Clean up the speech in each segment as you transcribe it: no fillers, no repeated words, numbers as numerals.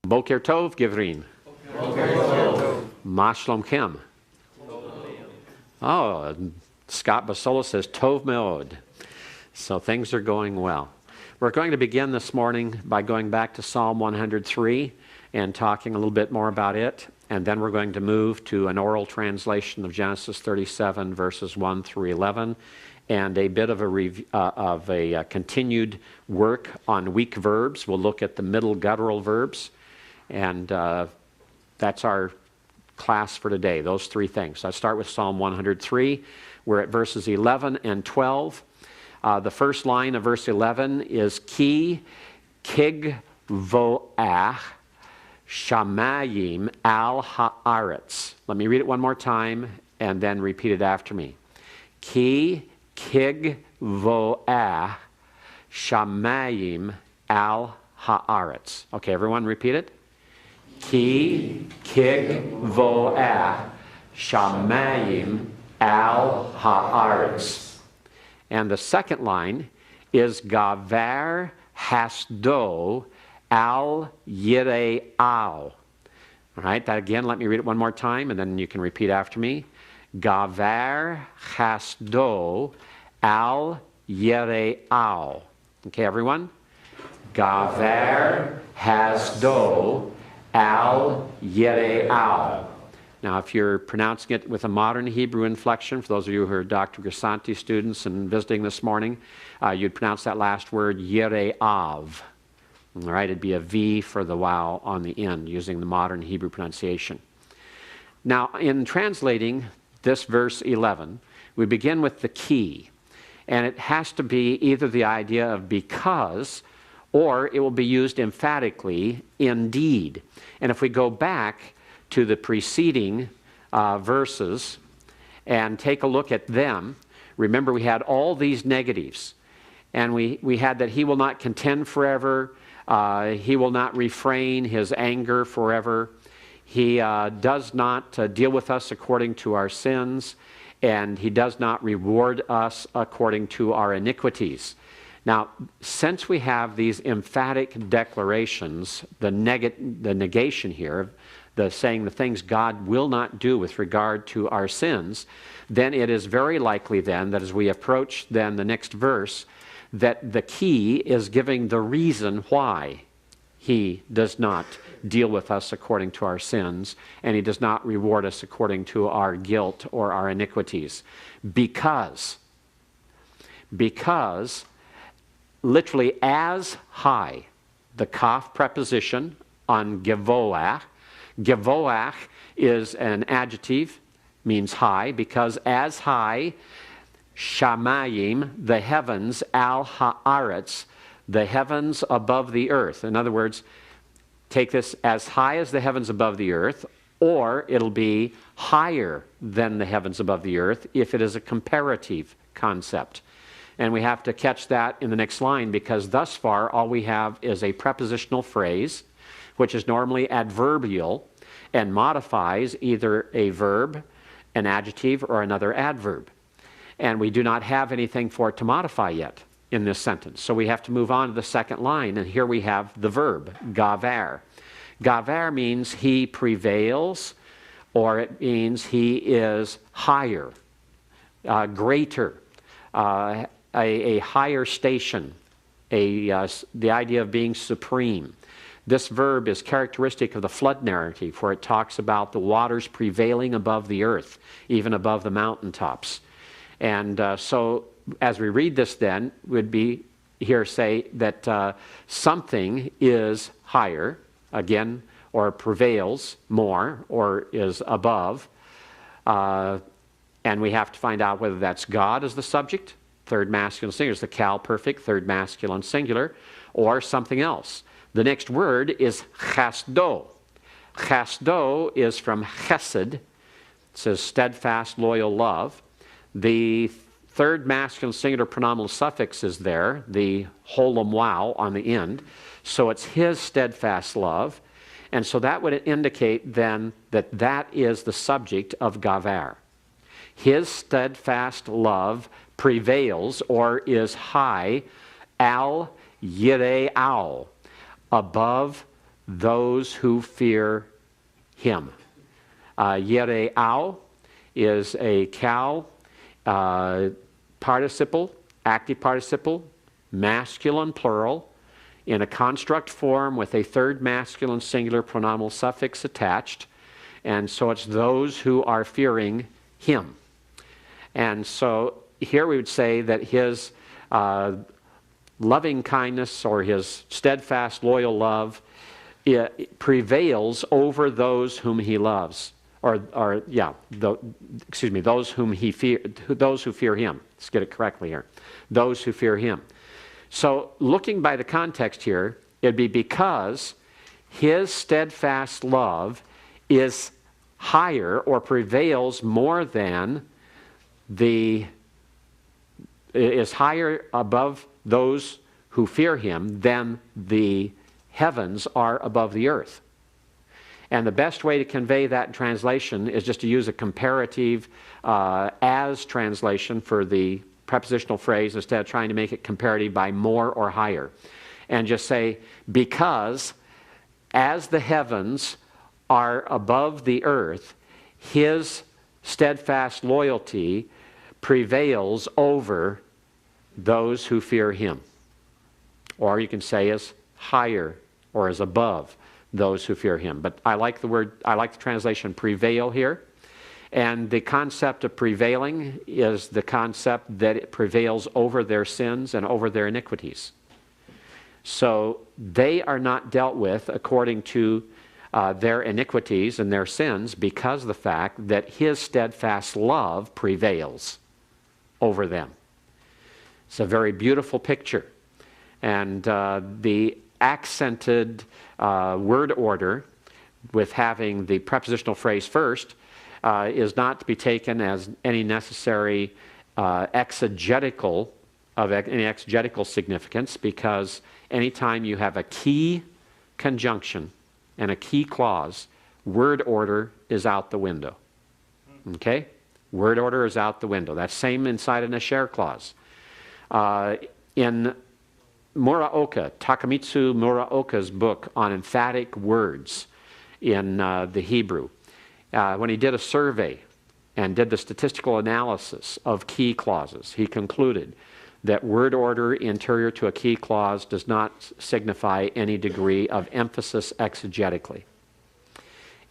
Boker Tov, Givrin. Ma Shlomchem. Oh, Scott Basola says Tov Meod. So things are going well. We're going to begin this morning by going back to Psalm 103 and talking a little bit more about it. And then we're going to move to an oral translation of Genesis 37, verses 1 through 11, and a bit of a continued work on weak verbs. We'll look at the middle guttural verbs, and that's our class for today, those three things. So I start with Psalm 103. We're at verses 11 and 12. The first line of verse 11 is Ki Kigvoah Shamayim al haaretz. Let me read it one more time and then repeat it after me. Ki Kigvoah Shamayim al haaretz. Okay, everyone repeat it. Ki Kigvoah Shamayim al haaretz. And the second line is Gavar Hasdo al Yire'au. All right, that again, let me read it one more time, and then you can repeat after me. Gavar Hasdo al Yire'au. Okay, everyone? Gavar Hasdo al Yire'au. Now, if you're pronouncing it with a modern Hebrew inflection, for those of you who are Dr. Grisanti students and visiting this morning, you'd pronounce that last word Yire'av. All right, it'd be a V for the vowel on the end, using the modern Hebrew pronunciation. Now, in translating this verse 11, we begin with the key. And it has to be either the idea of because, or it will be used emphatically, indeed. And if we go back to the preceding verses and take a look at them, remember we had all these negatives. And we had that he will not contend forever. He will not refrain his anger forever. He does not deal with us according to our sins, and he does not reward us according to our iniquities. Now, since we have these emphatic declarations, the negation here, the saying the things God will not do with regard to our sins, then it is very likely then that as we approach then the next verse, that the key is giving the reason why he does not deal with us according to our sins, and he does not reward us according to our guilt or our iniquities. Because, literally as high, the kaf preposition on Gevoah. Gevoah is an adjective, means high, because as high, Shamayim, the heavens, al haaretz, the heavens above the earth. In other words, take this as high as the heavens above the earth, or it'll be higher than the heavens above the earth if it is a comparative concept. And we have to catch that in the next line, because thus far all we have is a prepositional phrase, which is normally adverbial and modifies either a verb, an adjective, or another adverb. And we do not have anything for it to modify yet in this sentence. So we have to move on to the second line, and here we have the verb, gavar. Gavar means he prevails, or it means he is higher, greater, a higher station, the idea of being supreme. This verb is characteristic of the flood narrative, where it talks about the waters prevailing above the earth, even above the mountaintops. And so as we read this then, would be here say that something is higher, again, or prevails more, or is above. And we have to find out whether that's God as the subject, third masculine singular, is the Cal perfect, third masculine singular, or something else. The next word is chasdo. Chasdo is from chesed. It says steadfast, loyal love. The third masculine singular pronominal suffix is there, the holam wow on the end. So it's his steadfast love. And so that would indicate then that that is the subject of gavar. His steadfast love prevails, or is high, al yire'au, above those who fear him. Yere'au is a cow participle, active participle, masculine plural, in a construct form with a third masculine singular pronominal suffix attached. And so it's those who are fearing him. And so here we would say that his loving kindness or his steadfast, loyal love prevails over those whom he loves. Those whom he those who fear him. Let's get it correctly here. Those who fear him. So looking by the context here, it'd be because his steadfast love is higher or prevails more than is higher above those who fear him than the heavens are above the earth. And the best way to convey that in translation is just to use a comparative as translation for the prepositional phrase instead of trying to make it comparative by more or higher. And just say, because as the heavens are above the earth, his steadfast loyalty prevails over those who fear him. Or you can say is higher or is above those who fear him. But I like the translation prevail here. And the concept of prevailing is the concept that it prevails over their sins and over their iniquities. So they are not dealt with according to their iniquities and their sins because of the fact that his steadfast love prevails over them. It's a very beautiful picture. And the accented word order with having the prepositional phrase first is not to be taken as any necessary exegetical significance, because anytime you have a key conjunction and a key clause, word order is out the window. Okay? Word order is out the window. That's same inside an share clause. In Muraoka, Takamitsu Muraoka's book on emphatic words in the Hebrew, when he did a survey and did the statistical analysis of key clauses, he concluded that word order interior to a key clause does not signify any degree of emphasis exegetically.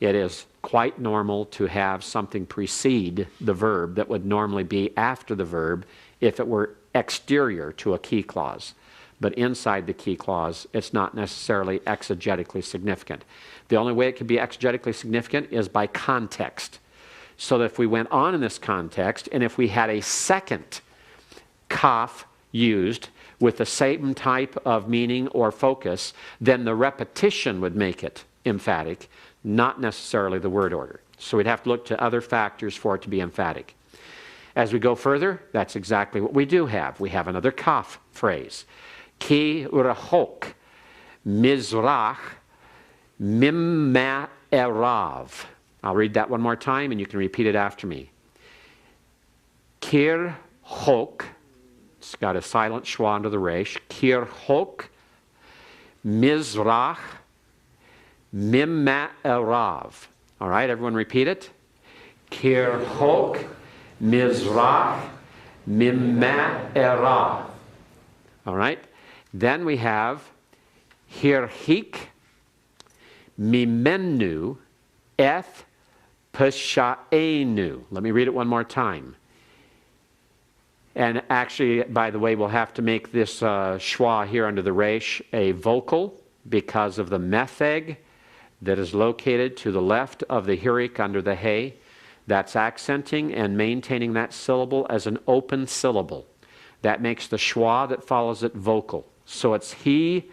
It is quite normal to have something precede the verb that would normally be after the verb if it were exterior to a key clause. But inside the key clause, it's not necessarily exegetically significant. The only way it can be exegetically significant is by context. So that if we went on in this context, and if we had a second kaf used with the same type of meaning or focus, then the repetition would make it emphatic, not necessarily the word order. So we'd have to look to other factors for it to be emphatic. As we go further, that's exactly what we do have. We have another kaf phrase. Ki urahok mizrach mimma'erav. I'll read that one more time and you can repeat it after me. Kir hok, it's got a silent schwa under the resh. Kir hok mizrach mimma'erav. All right, everyone repeat it. Kir hok mizrach mimma'erav. All right. Then we have hirhik mimenu eth peshaenu. Let me read it one more time. And actually, by the way, we'll have to make this schwa here under the resh a vocal because of the metheg that is located to the left of the hirik under the hay. That's accenting and maintaining that syllable as an open syllable. That makes the schwa that follows it vocal. So it's he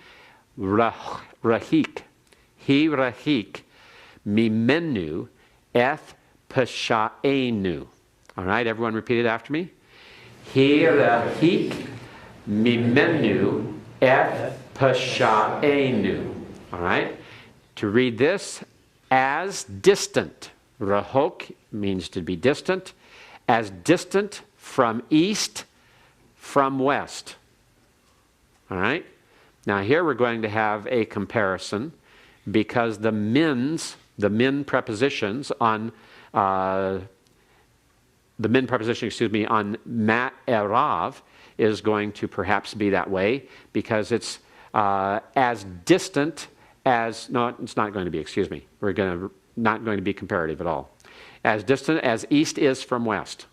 rahik. He rahik mimenu eth peshaenu. All right, everyone repeat it after me. He rahik mimenu eth peshaenu. All right. To read this as distant. Rahok means to be distant. As distant from east from west. All right? Now here we're going to have a comparison because the min prepositions on on ma'erav is going to perhaps be that way because it's as distant as, no, it's not going to be, excuse me. Not going to be comparative at all. As distant as east is from west.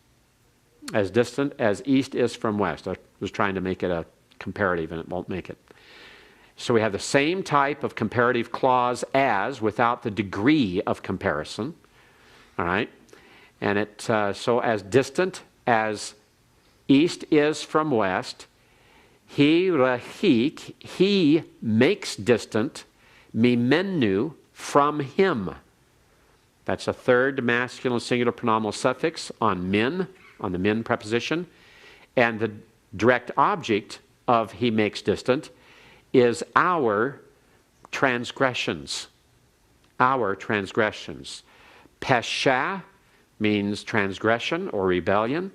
As distant as east is from west. I was trying to make it a comparative and it won't make it. So we have the same type of comparative clause as without the degree of comparison. All right? And so as distant as east is from west, he makes distant mimenu from him. That's a third masculine singular pronominal suffix on min, on the min preposition. And the direct object of he makes distant is our transgressions. Our transgressions. Pesha means transgression or rebellion.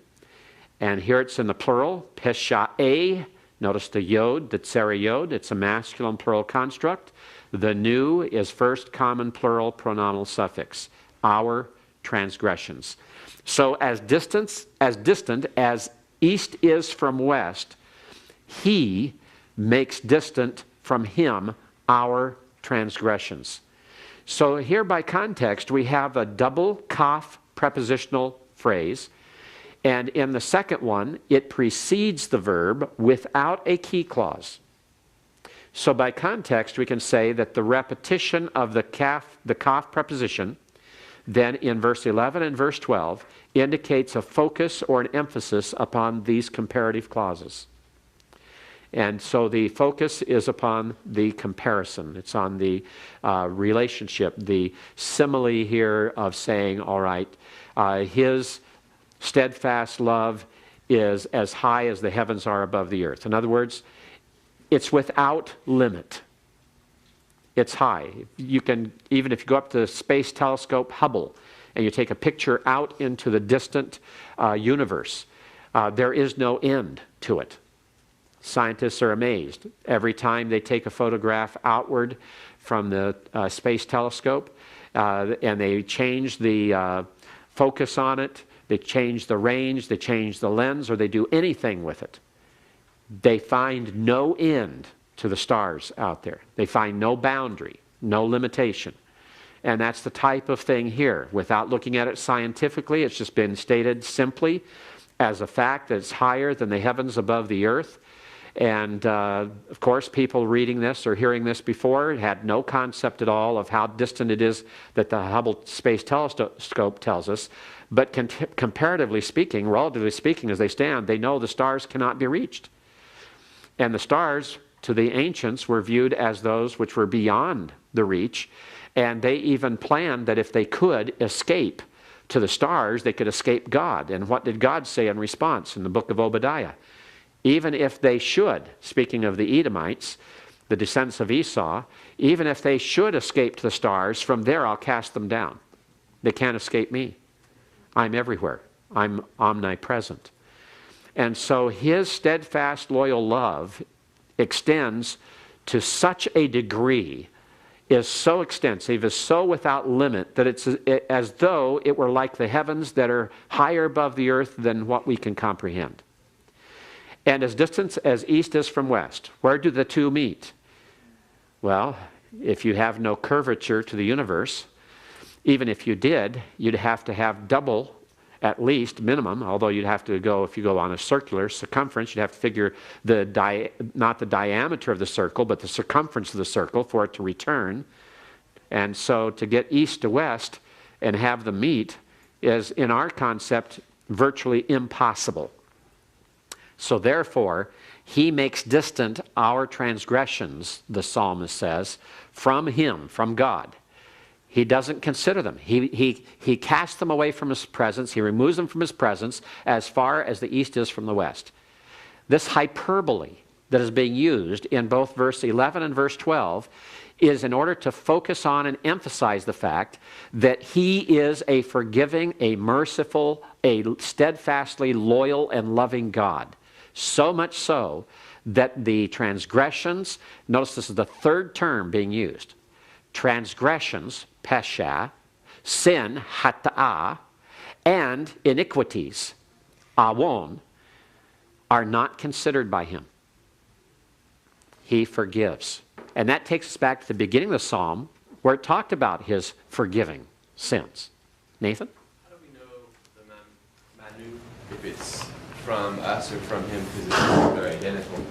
And here it's in the plural, pesha'e. Notice the yod, the tseri yod. It's a masculine plural construct. The nu is first common plural pronominal suffix. Our transgressions. So as distant as east is from west, he makes distant from him our transgressions. So here by context we have a double kaf prepositional phrase, and in the second one it precedes the verb without a key clause. So by context we can say that the repetition of the kaf preposition then in verse 11 and verse 12 indicates a focus or an emphasis upon these comparative clauses. And so the focus is upon the comparison. It's on the relationship, the simile here of saying, all right, his steadfast love is as high as the heavens are above the earth. In other words, it's without limit. It's high. You can, even if you go up to the Space Telescope Hubble and you take a picture out into the distant universe, there is no end to it. Scientists are amazed. Every time they take a photograph outward from the Space Telescope and they change the focus on it, they change the range, they change the lens, or they do anything with it, they find no end to the stars out there. They find no boundary, no limitation. And that's the type of thing here. Without looking at it scientifically, it's just been stated simply as a fact that it's higher than the heavens above the earth. And of course, people reading this or hearing this before had no concept at all of how distant it is that the Hubble Space Telescope tells us. But comparatively speaking, relatively speaking, as they stand, they know the stars cannot be reached. And the stars, to the ancients, were viewed as those which were beyond the reach. And they even planned that if they could escape to the stars, they could escape God. And what did God say in response in the book of Obadiah? Even if they should, speaking of the Edomites, the descendants of Esau, even if they should escape to the stars, from there I'll cast them down. They can't escape me. I'm everywhere. I'm omnipresent. And so his steadfast, loyal love extends to such a degree, is so extensive, is so without limit, that it's as though it were like the heavens that are higher above the earth than what we can comprehend. And as distant as east is from west. Where do the two meet? Well, if you have no curvature to the universe, even if you did, you'd have to have double, at least, minimum, although you'd have to go, if you go on a circular circumference, you'd have to figure not the diameter of the circle, but the circumference of the circle for it to return. And so to get east to west and have them meet is, in our concept, virtually impossible. So therefore, he makes distant our transgressions, the psalmist says, from him, from God. He doesn't consider them. He casts them away from his presence. He removes them from his presence as far as the east is from the west. This hyperbole that is being used in both verse 11 and verse 12 is in order to focus on and emphasize the fact that he is a forgiving, a merciful, a steadfastly loyal and loving God. So much so that the transgressions, notice this is the third term being used, transgressions, pesha, sin, hata'ah, and iniquities, awon, are not considered by him. He forgives. And that takes us back to the beginning of the psalm where it talked about his forgiving sins. Nathan? How do we know the manu, if it's from us or from him, because they're identical?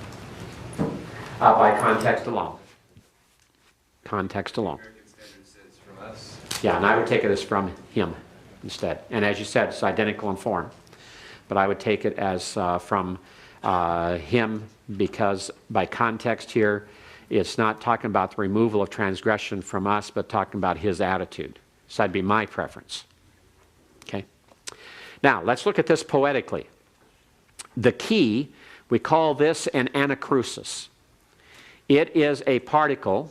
By context alone. Context alone. American Standard says from us. Yeah, and I would take it as from him instead. And as you said, it's identical in form. But I would take it as from him, because by context here, it's not talking about the removal of transgression from us, but talking about his attitude. So that'd be my preference. Okay? Now, let's look at this poetically. The key, we call this an anacrusis. It is a particle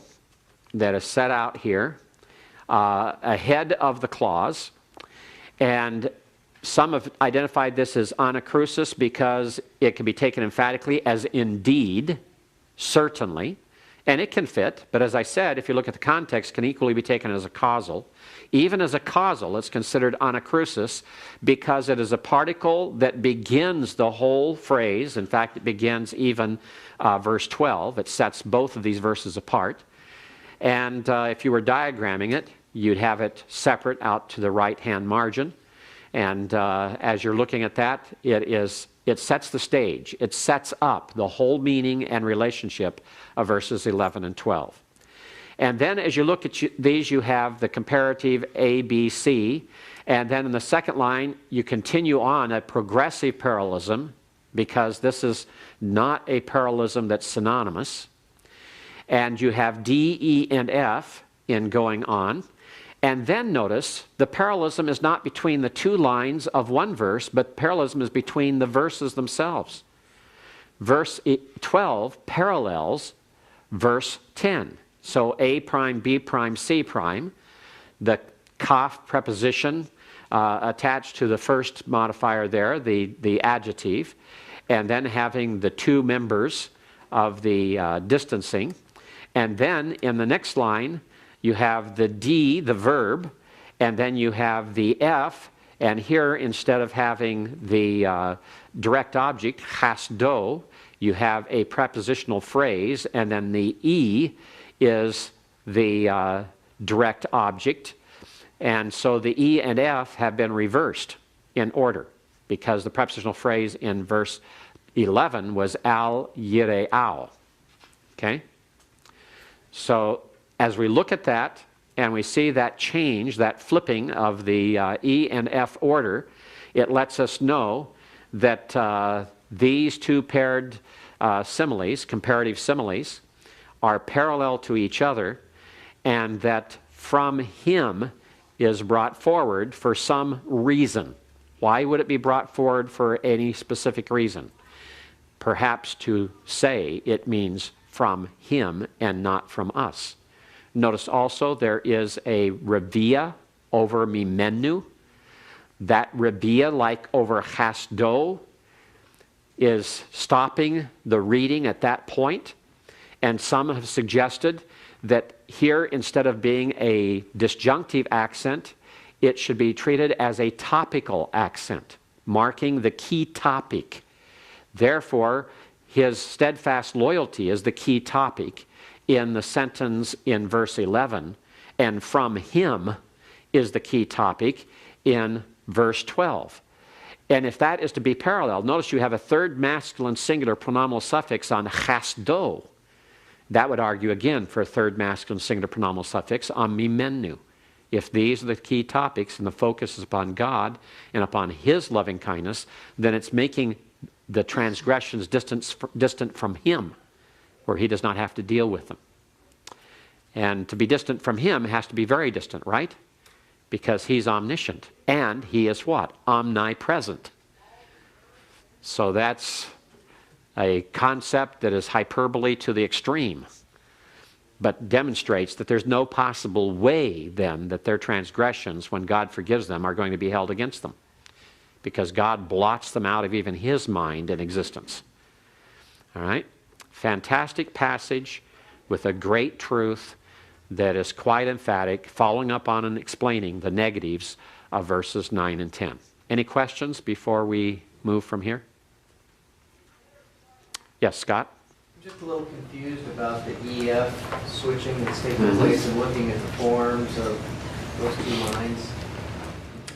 that is set out here ahead of the clause, and some have identified this as anacrusis because it can be taken emphatically as indeed, certainly, and it can fit, but as I said, if you look at the context, it can equally be taken as a causal. Even as a causal, it's considered anacrusis because it is a particle that begins the whole phrase. In fact, it begins even verse 12. It sets both of these verses apart. And if you were diagramming it, you'd have it separate out to the right-hand margin. And as you're looking at that, it sets the stage. It sets up the whole meaning and relationship of verses 11 and 12. And then as you look at these, you have the comparative A, B, C. And then in the second line, you continue on a progressive parallelism, because this is not a parallelism that's synonymous. And you have D, E, and F in going on. And then notice, the parallelism is not between the two lines of one verse, but parallelism is between the verses themselves. Verse 12 parallels verse 10. So A prime, B prime, C prime, the kaf preposition attached to the first modifier there, the adjective, and then having the two members of the distancing. And then in the next line, you have the D, the verb, and then you have the F, and here instead of having the direct object, hasdo, you have a prepositional phrase, and then the E is the direct object. And so the E and F have been reversed in order, because the prepositional phrase in verse 11 was al yire'au. Okay? So as we look at that and we see that change, that flipping of the E and F order, it lets us know that these two paired similes, comparative similes, are parallel to each other, and that from him is brought forward for some reason. Why would it be brought forward for any specific reason? Perhaps to say it means from him and not from us. Notice also there is a rebia over mimenu. That rebia, like over hasdo, is stopping the reading at that point. And some have suggested that here, instead of being a disjunctive accent, it should be treated as a topical accent, marking the key topic. Therefore, his steadfast loyalty is the key topic in the sentence in verse 11, and from him is the key topic in verse 12. And if that is to be parallel, notice you have a third masculine singular pronominal suffix on hasdo. That would argue again for a third masculine singular pronominal suffix on mimenu. If these are the key topics and the focus is upon God and upon his loving kindness, then it's making the transgressions distant from him, where he does not have to deal with them. And to be distant from him has to be very distant, right? Because he's omniscient. And he is what? Omnipresent. So that's a concept that is hyperbole to the extreme, but demonstrates that there's no possible way then that their transgressions, when God forgives them, are going to be held against them, because God blots them out of even his mind and existence. All right? Fantastic passage with a great truth that is quite emphatic, following up on and explaining the negatives of verses 9 and 10. Any questions before we move from here? Yes, Scott? I'm just a little confused about the EF switching that's taking place and looking at the forms of those two lines.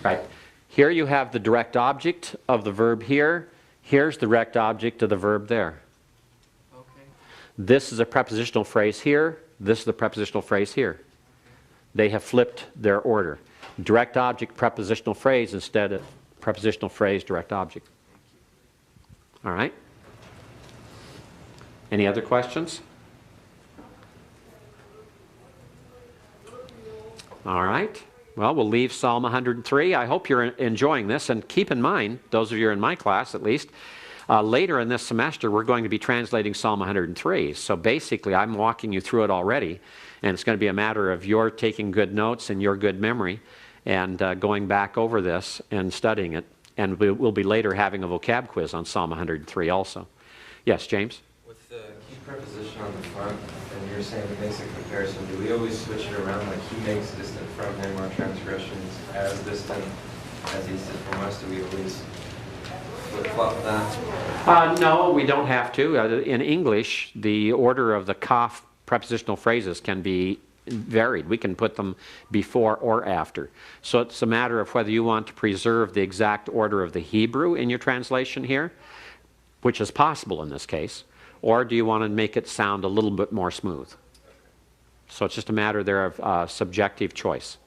Right. Here you have the direct object of the verb here. Here's the direct object of the verb there. Okay. This is a prepositional phrase here. This is the prepositional phrase here. They have flipped their order. Direct object, prepositional phrase instead of prepositional phrase, direct object. All right? Any other questions? All right. Well, we'll leave Psalm 103. I hope you're enjoying this. And keep in mind, those of you in my class at least, later in this semester, we're going to be translating Psalm 103. So basically, I'm walking you through it already. And it's going to be a matter of your taking good notes and your good memory and going back over this and studying it. And we'll be later having a vocab quiz on Psalm 103 also. Yes, James? With the key preposition on the front, and you're saying the basic comparison, do we always switch it around, like he makes distant from him our transgressions as distant as he is from us? Do we always flip-flop that? No, we don't have to. In English, the order of the kaf prepositional phrases can be varied. We can put them before or after. So it's a matter of whether you want to preserve the exact order of the Hebrew in your translation here, which is possible in this case, or do you want to make it sound a little bit more smooth? So it's just a matter there of subjective choice.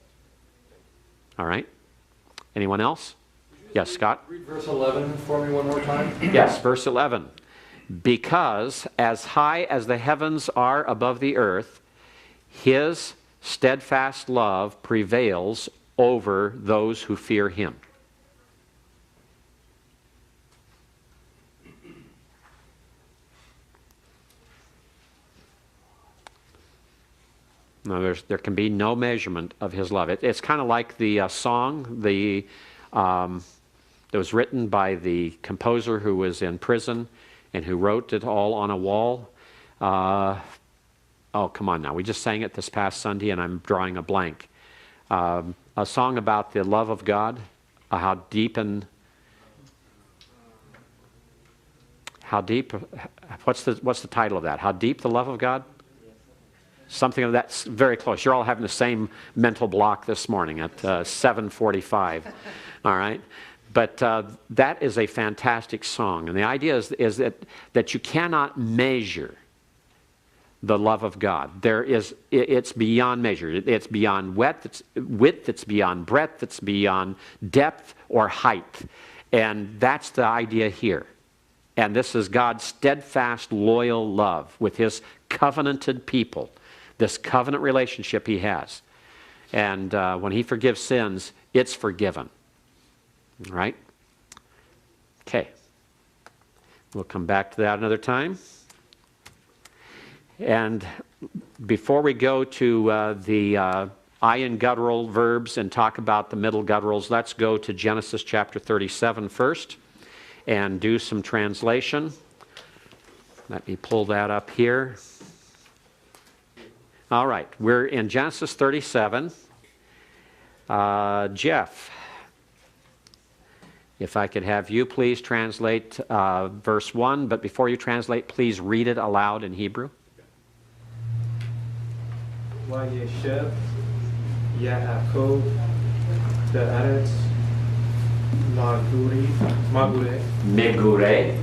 All right? Anyone else? Yes, Scott? Read verse 11 for me one more time. Yes, verse 11. Because as high as the heavens are above the earth, his steadfast love prevails over those who fear him. No, there can be no measurement of his love. It's kind of like the song that was written by the composer who was in prison and who wrote it all on a wall. Oh, come on now. We just sang it this past Sunday and I'm drawing a blank. A song about the love of God, how deep, what's the title of that? How deep the love of God? Something of that's very close. You're all having the same mental block this morning at 7:45. All right? But that is a fantastic song. And the idea is that you cannot measure the love of God. It's beyond measure. It's beyond width, it's beyond breadth, it's beyond depth or height. And that's the idea here. And this is God's steadfast, loyal love with his covenanted people. This covenant relationship he has. And when he forgives sins, it's forgiven. All right? Okay. We'll come back to that another time. And before we go to the ion guttural verbs and talk about the middle gutturals, let's go to Genesis chapter 37 first and do some translation. Let me pull that up here. All right, we're in Genesis 37. Jeff, if I could have you please translate verse 1, but before you translate, please read it aloud in Hebrew. Vayeshev Yaakov be'aretz Megure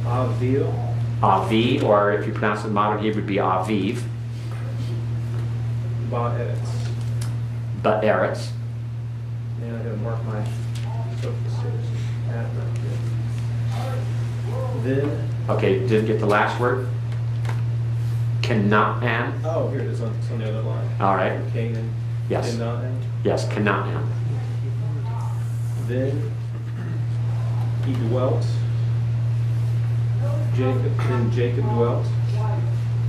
Avil Avi, or if you pronounce it in modern Hebrew, it would be Aviv. Ba'eretz. Ba'eretz. And I'm going to mark my surfaces at right here. Then. Okay, didn't get the last word. Canaan. Oh, here it is. It's on the other line. All right. Canaan. Yes. Canaan. Yes, Canaan. Then he dwelt. Jacob dwelt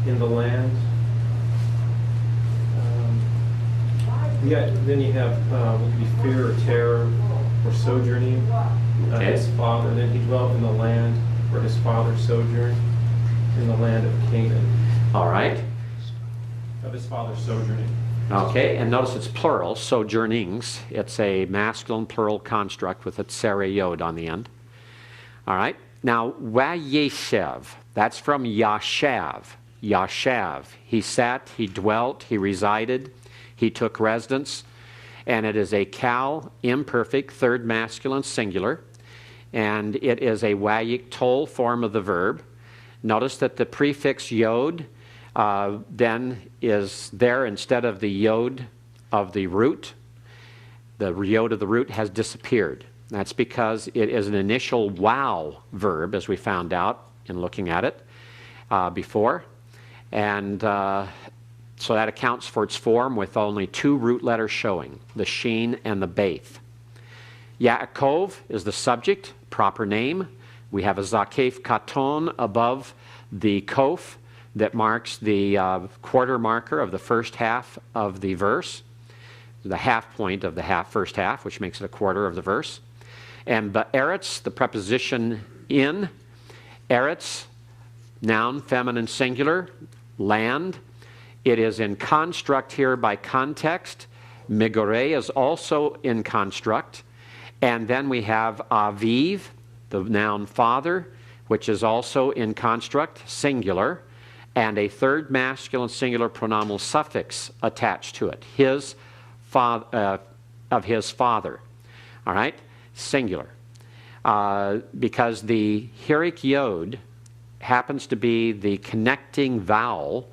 in the land. Then you have what could be fear or terror or sojourning. Okay. His father. Then he dwelt in the land where his father sojourned, in the land of Canaan. All right. Of his father's sojourning. Okay, and notice it's plural, sojournings. It's a masculine plural construct with a tsere yod on the end. All right, now Vayeshev, that's from Yashav. Yashav, he sat, he dwelt, he resided, he took residence, and it is a kal, imperfect, third masculine singular, and it is a wayik tol form of the verb. Notice that the prefix yod then is there instead of the yod of the root. The yod of the root has disappeared. That's because it is an initial wow verb, as we found out in looking at it before. And so that accounts for its form with only two root letters showing, the sheen and the beith. Yaakov is the subject, proper name. We have a zakef katon above the kof that marks the quarter marker of the first half of the verse, the half point of the first half, which makes it a quarter of the verse. And ba'eretz, the preposition in, eretz, noun, feminine singular, land. It is in construct here by context. Migore is also in construct. And then we have aviv, the noun father, which is also in construct, singular, and a third masculine singular pronominal suffix attached to it, his father, of his father. All right, singular. Because the hirik yod happens to be the connecting vowel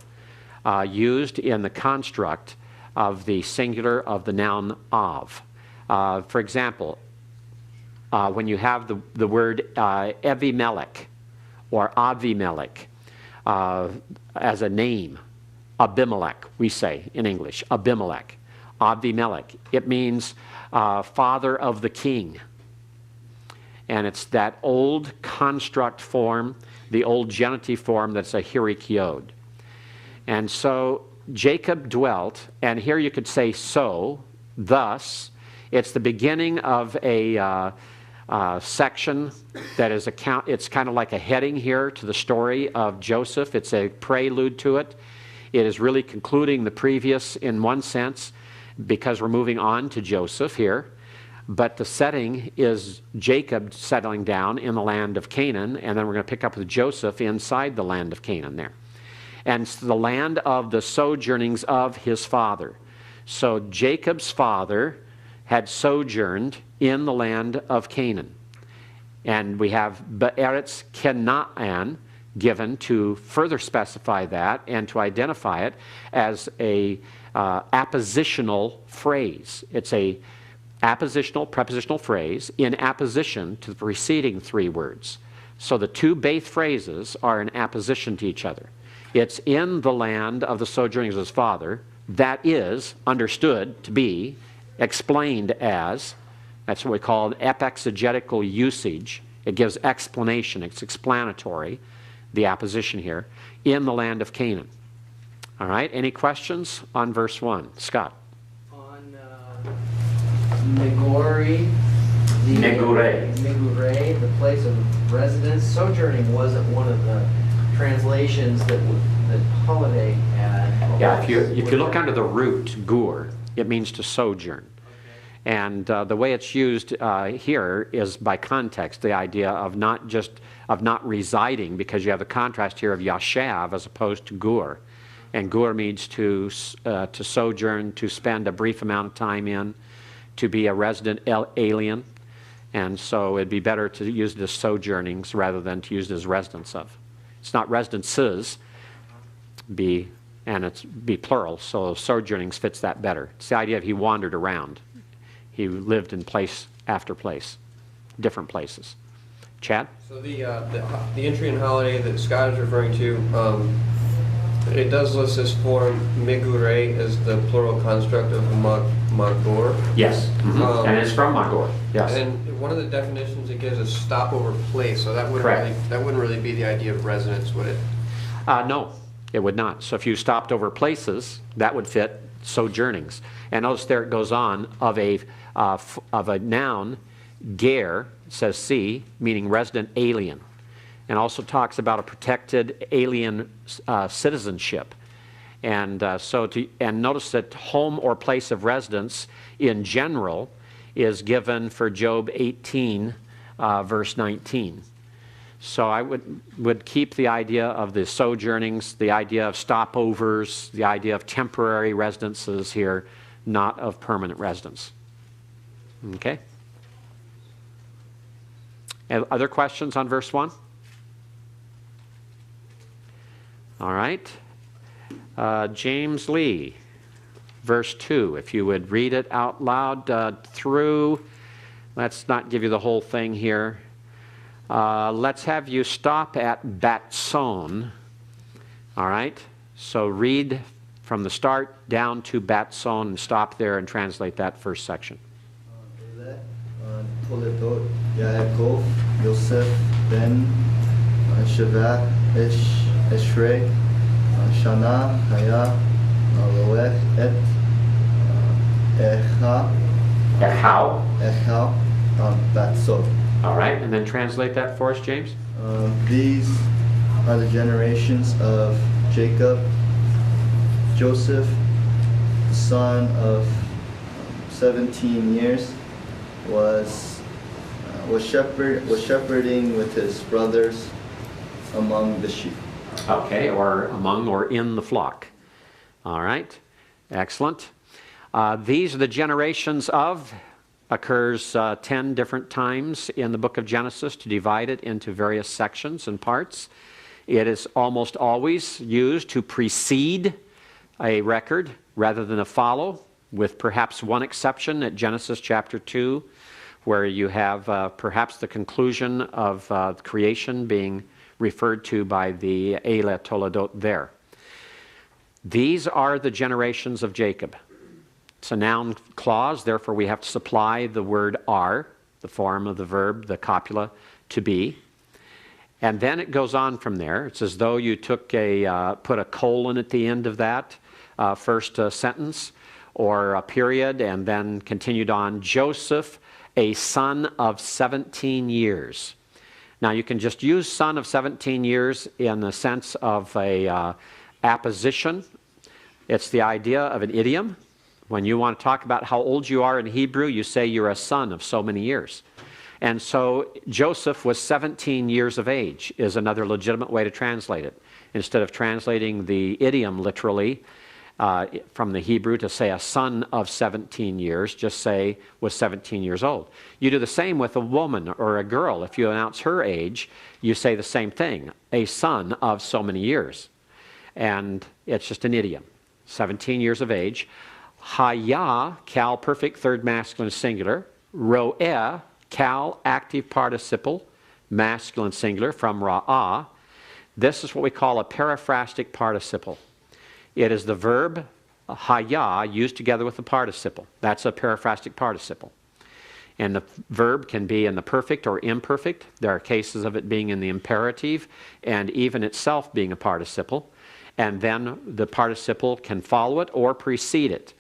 used in the construct of the singular of the noun av. For example, when you have the word Evimelech or Avimelech as a name, Abimelech, we say in English, Abimelech, Avimelech. It means father of the king. And it's that old construct form, the old genitive form that's a hirik yod. And so Jacob dwelt, and here you could say so, thus. It's the beginning of a section that is it's kind of like a heading here to the story of Joseph. It's a prelude to it. It is really concluding the previous in one sense because we're moving on to Joseph here. But the setting is Jacob settling down in the land of Canaan, and then we're going to pick up with Joseph inside the land of Canaan there. And the land of the sojournings of his father. So Jacob's father had sojourned in the land of Canaan. And we have Be'eretz Kenaan given to further specify that and to identify it as a appositional phrase. It's a appositional, prepositional phrase in apposition to the preceding three words. So the two beith phrases are in apposition to each other. It's in the land of the sojournings of his father. That is understood to be explained as, that's what we call an epexegetical usage. It gives explanation, it's explanatory, the apposition here, in the land of Canaan. All right, any questions on verse 1? Scott. On Megori, Megure, the place of residence, sojourning wasn't one of the translations that Holiday had. Yeah, if you look under the root, gur, it means to sojourn. Okay. And the way it's used here is by context, the idea of not residing, because you have the contrast here of yashav as opposed to gur. And gur means to sojourn, to spend a brief amount of time in, to be a resident alien. And so it'd be better to use it as sojournings rather than to use it as residence of. It's not residences, and it's be plural, so sojournings fits that better. It's the idea of he wandered around. He lived in place after place, different places. Chad? So the entry in Holiday that Scott is referring to, it does list this form, Megure, as the plural construct of Magor. Yes, and it's from Magor, yes. And one of the definitions it gives is stopover place, so that wouldn't really be the idea of residence, would it? No, it would not. So if you stopped over places, that would fit sojournings. And notice there it goes on of a noun, ger, says see, meaning resident alien, and also talks about a protected alien citizenship. And and notice that home or place of residence in general is given for Job 18, verse 19. So I would keep the idea of the sojournings, the idea of stopovers, the idea of temporary residences here, not of permanent residence. Okay? Other questions on verse 1? All right. James Lee, verse 2, if you would read it out loud through. Let's not give you the whole thing here. Let's have you stop at Batson. All right? So read from the start down to Batson and stop there and translate that first section. Toledot, Yaakov, Yosef, Ben, Sheva, Eshrei, Shana, Haya, Loech, Et, Echau, Batso. All right, and then translate that for us, James. These are the generations of Jacob. Joseph, the son of 17 years, was shepherding with his brothers among the sheep. Okay, or among or in the flock. All right, excellent. These are the generations of, occurs 10 different times in the book of Genesis to divide it into various sections and parts. It is almost always used to precede a record rather than a follow, with perhaps one exception at Genesis chapter 2, where you have perhaps the conclusion of creation being referred to by the Eile Toledot there. These are the generations of Jacob. It's a noun clause, therefore we have to supply the word are, the form of the verb, the copula, to be. And then it goes on from there. It's as though you took put a colon at the end of that first sentence, or a period, and then continued on. Joseph, a son of 17 years. Now you can just use son of 17 years in the sense of a apposition. It's the idea of an idiom. When you want to talk about how old you are in Hebrew, you say you're a son of so many years. And so Joseph was 17 years of age is another legitimate way to translate it. Instead of translating the idiom literally from the Hebrew to say a son of 17 years, just say was 17 years old. You do the same with a woman or a girl. If you announce her age, you say the same thing, a son of so many years. And it's just an idiom, 17 years of age. Haya, cal, perfect third masculine singular. Ro'eh, cal, active participle, masculine singular, from ra'ah. This is what we call a periphrastic participle. It is the verb haya used together with the participle. That's a periphrastic participle. And the verb can be in the perfect or imperfect. There are cases of it being in the imperative and even itself being a participle. And then the participle can follow it or precede it.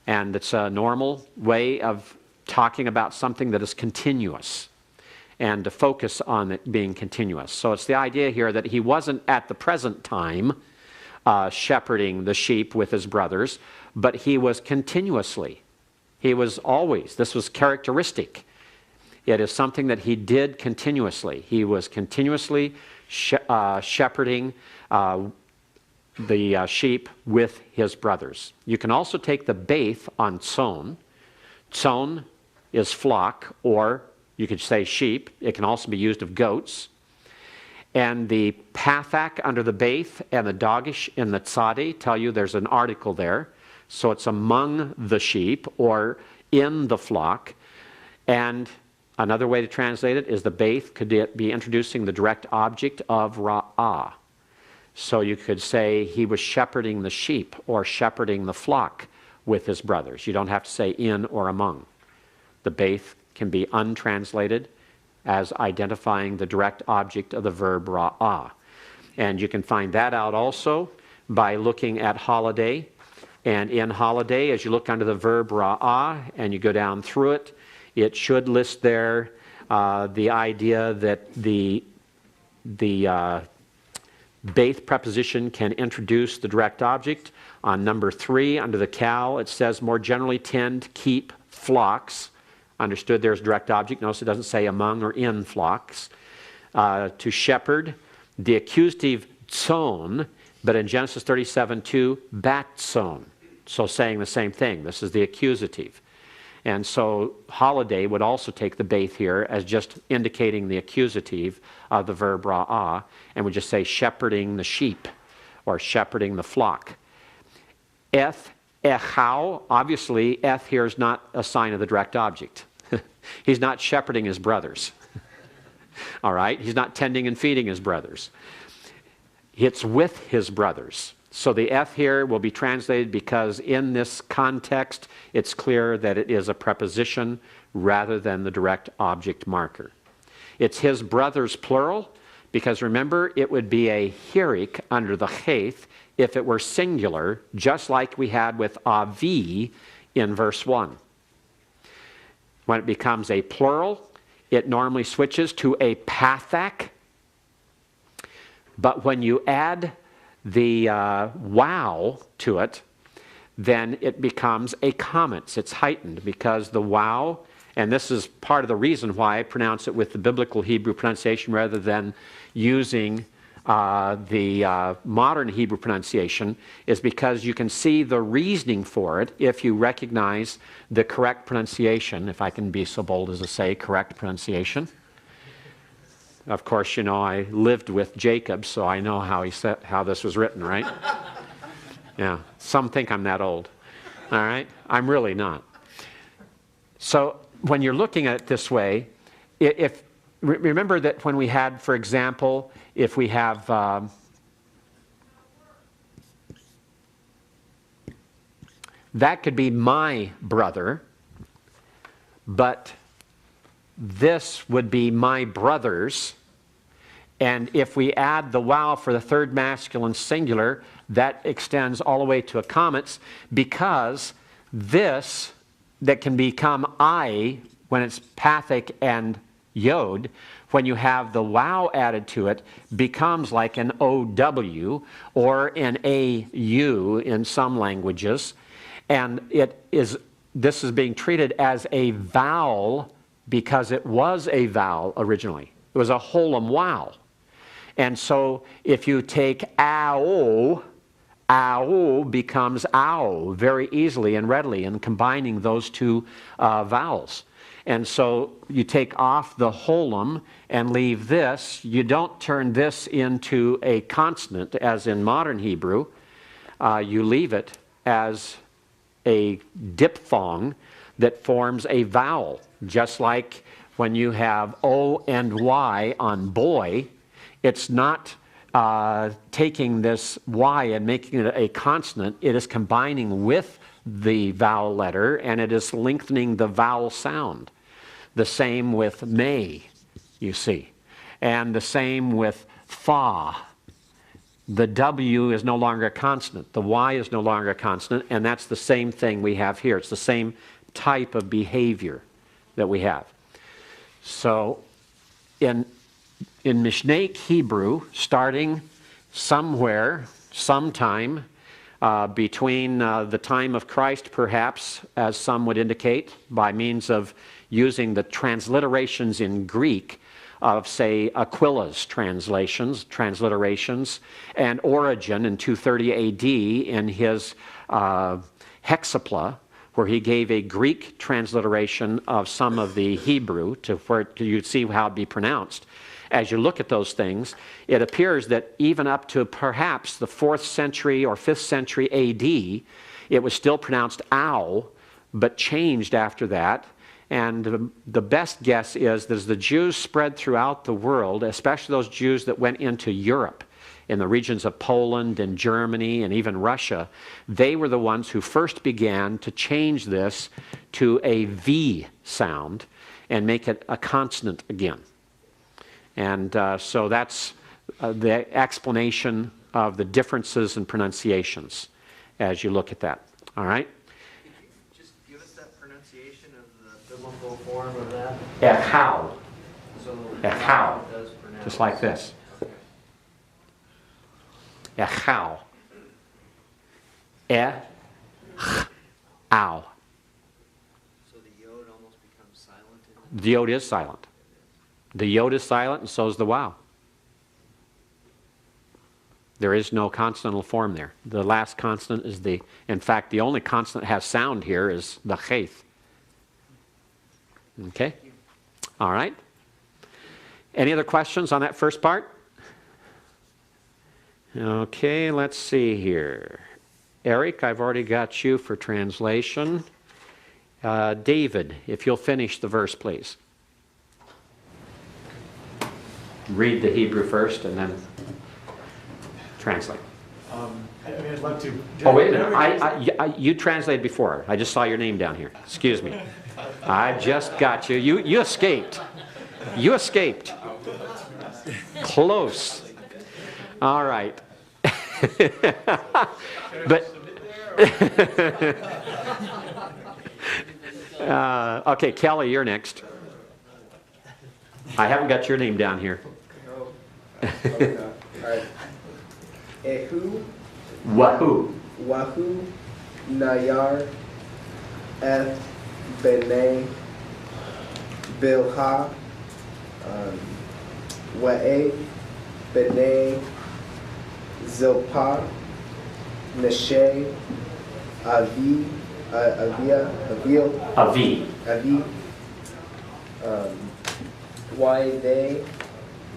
And it's a normal way of talking about something that is continuous and to focus on it being continuous. So it's the idea here that he wasn't at the present time shepherding the sheep with his brothers, but he was continuously. He was always. This was characteristic. It is something that he did continuously. He was continuously shepherding the sheep with his brothers. You can also take the beith on tson. Tson is flock, or you could say sheep. It can also be used of goats. And the pathak under the beith and the dogish in the tzadi tell you there's an article there. So it's among the sheep or in the flock. And another way to translate it is the beith could be introducing the direct object of ra'ah. So you could say he was shepherding the sheep or shepherding the flock with his brothers. You don't have to say in or among. The beith can be untranslated as identifying the direct object of the verb ra'ah. And you can find that out also by looking at holiday. And in holiday, as you look under the verb ra'ah and you go down through it, it should list there the idea that the Baith preposition can introduce the direct object. On number 3, under the cal, it says more generally tend, keep flocks. Understood, there's direct object. Notice it doesn't say among or in flocks. To shepherd, the accusative zon, but in Genesis 37:2, batzon. So saying the same thing. This is the accusative. And so holiday would also take the baith here as just indicating the accusative of the verb ra'ah, and would just say shepherding the sheep or shepherding the flock. Eth, echau, obviously eth here is not a sign of the direct object. He's not shepherding his brothers. All right? He's not tending and feeding his brothers. It's with his brothers. So the eth here will be translated because in this context, it's clear that it is a preposition rather than the direct object marker. It's his brothers plural because remember, it would be a hierik under the cheth if it were singular, just like we had with avi in verse 1. When it becomes a plural, it normally switches to a pathak. But when you add the wow to it, then it becomes a comments. It's heightened because the wow, and this is part of the reason why I pronounce it with the biblical Hebrew pronunciation rather than using the modern Hebrew pronunciation, is because you can see the reasoning for it if you recognize the correct pronunciation, if I can be so bold as to say correct pronunciation. Of course, you know, I lived with Jacob, so I know how how this was written, right? Yeah, some think I'm that old. All right? I'm really not. So when you're looking at it this way, remember that when we had, for example, if we have that could be my brother, but this would be my brothers. And if we add the wow for the third masculine singular, that extends all the way to a comments, because this that can become I when it's pathic and yod, when you have the wow added to it, becomes like an OW or an AU in some languages. And this is being treated as a vowel because it was a vowel originally. It was a holum wow. And so if you take ao, ao becomes ow very easily and readily in combining those two vowels. And so you take off the holum and leave this. You don't turn this into a consonant as in modern Hebrew. You leave it as a diphthong that forms a vowel, just like when you have O and Y on boy. It's not taking this Y and making it a consonant. It is combining with the vowel letter, and it is lengthening the vowel sound. The same with may, you see. And the same with fa. The W is no longer a consonant. The Y is no longer a consonant, and that's the same thing we have here. It's the same type of behavior that we have. So in Mishnaic Hebrew, starting somewhere, sometime between the time of Christ, perhaps, as some would indicate, by means of using the transliterations in Greek of, say, Aquila's transliterations, and Origen in 230 AD in his Hexapla, where he gave a Greek transliteration of some of the Hebrew to where you'd see how it'd be pronounced. As you look at those things, it appears that even up to perhaps the 4th century or 5th century AD, it was still pronounced ow, but changed after that. And the best guess is that as the Jews spread throughout the world, especially those Jews that went into Europe, in the regions of Poland and Germany and even Russia, they were the ones who first began to change this to a V sound and make it a consonant again. And so that's the explanation of the differences in pronunciations as you look at that. All right? Could you just give us that pronunciation of the biblical form of that? Echau. So Echau. it does pronounce. Just like this. Okay. Echau. Ow. So the yod almost becomes silent? The yod is silent. The yod is silent, and so is the wow. There is no consonantal form there. The last consonant is the, in fact, the only consonant that has sound here is the cheth. Okay? All right. Any other questions on that first part? Okay, let's see here. Eric, I've already got you for translation. David, if you'll finish the verse, please. Read the Hebrew first and then translate. I'd love to. Oh, wait a minute. You translated before. I just saw your name down here. Excuse me. I just got you. You escaped. You escaped. Close. All right. But okay, Kelly, you're next. I haven't got your name down here. Okay. All right. Ehu, Wahoo. Wahu, Nayar, Eth, Bene, Bilha, Wa'e, Bene, Zilpah, Neshe, Avi, Avil, Avi. Avi, Wa'e,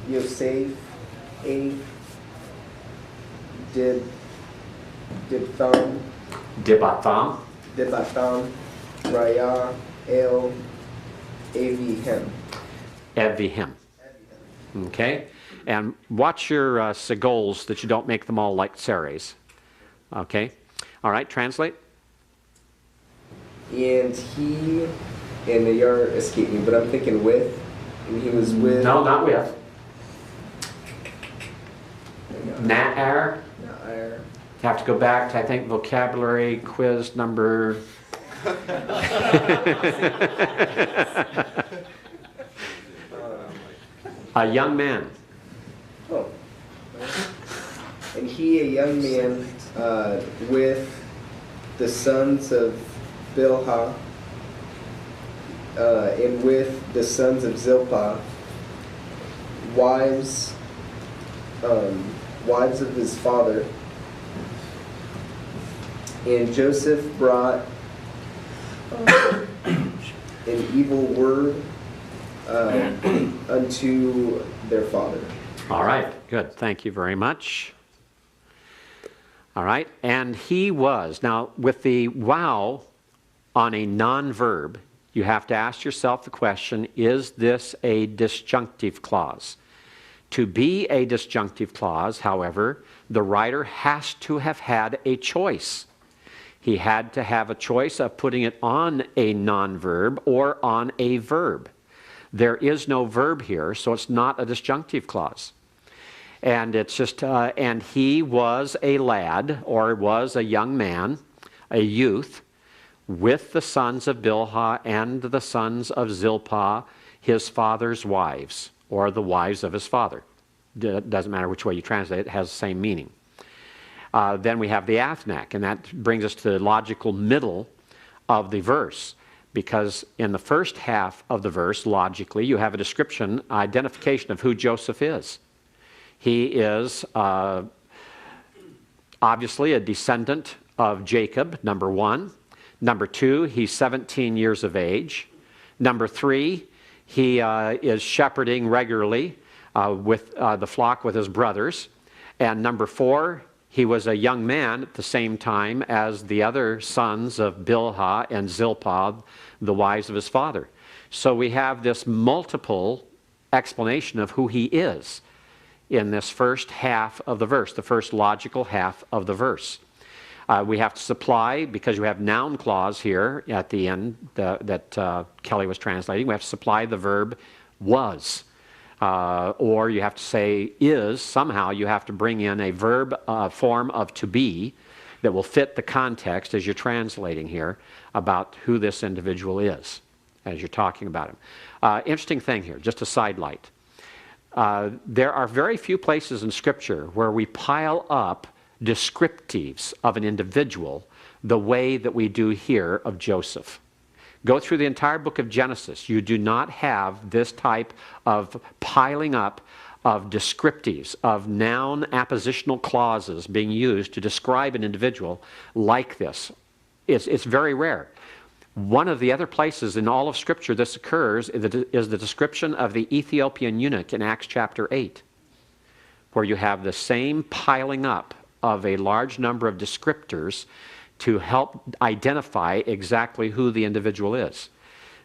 Yosef, A, Dibtham, Dibatham. Dibatham, Raya, El, Avihem. Evihim. Okay? And watch your segols that you don't make them all like Ceres. Okay? All right, translate. And he, and the yard escaped me, but I'm thinking with, and he was with. No, not with. Na'ar. Na'ar. Have to go back to, I think, vocabulary quiz number... A young man. Oh. And he, a young man, with the sons of Bilhah, and with the sons of Zilpah, wives of his father. And Joseph brought an evil word unto their father. All right, good. Thank you very much. All right, and he was. Now, with the wow on a non-verb, you have to ask yourself the question, is this a disjunctive clause? To be a disjunctive clause, however, the writer has to have had a choice. He had to have a choice of putting it on a non-verb or on a verb. There is no verb here, so it's not a disjunctive clause. And it's just, and he was a lad, or was a young man, a youth, with the sons of Bilhah and the sons of Zilpah, his father's wives, or the wives of his father. It doesn't matter which way you translate it, it has the same meaning. Then we have the athnak, and that brings us to the logical middle of the verse. Because in the first half of the verse, logically, you have a description, identification of who Joseph is. He is obviously a descendant of Jacob, number one. Number two, he's 17 years of age. Number three, he is shepherding regularly with the flock with his brothers. And number four, he was a young man at the same time as the other sons of Bilhah and Zilpah, the wives of his father. So we have this multiple explanation of who he is in this first half of the verse, the first logical half of the verse. We have to supply, because we have noun clause here at the end that Kelly was translating, we have to supply the verb was. Or you have to say is, somehow you have to bring in a verb form of to be that will fit the context as you're translating here about who this individual is as you're talking about him. Interesting thing here, just a sidelight. There are very few places in Scripture where we pile up descriptives of an individual the way that we do here of Joseph. Go through the entire book of Genesis. You do not have this type of piling up of descriptives, of noun appositional clauses being used to describe an individual like this. It's very rare. One of the other places in all of Scripture this occurs is the description of the Ethiopian eunuch in Acts chapter 8, where you have the same piling up of a large number of descriptors to help identify exactly who the individual is.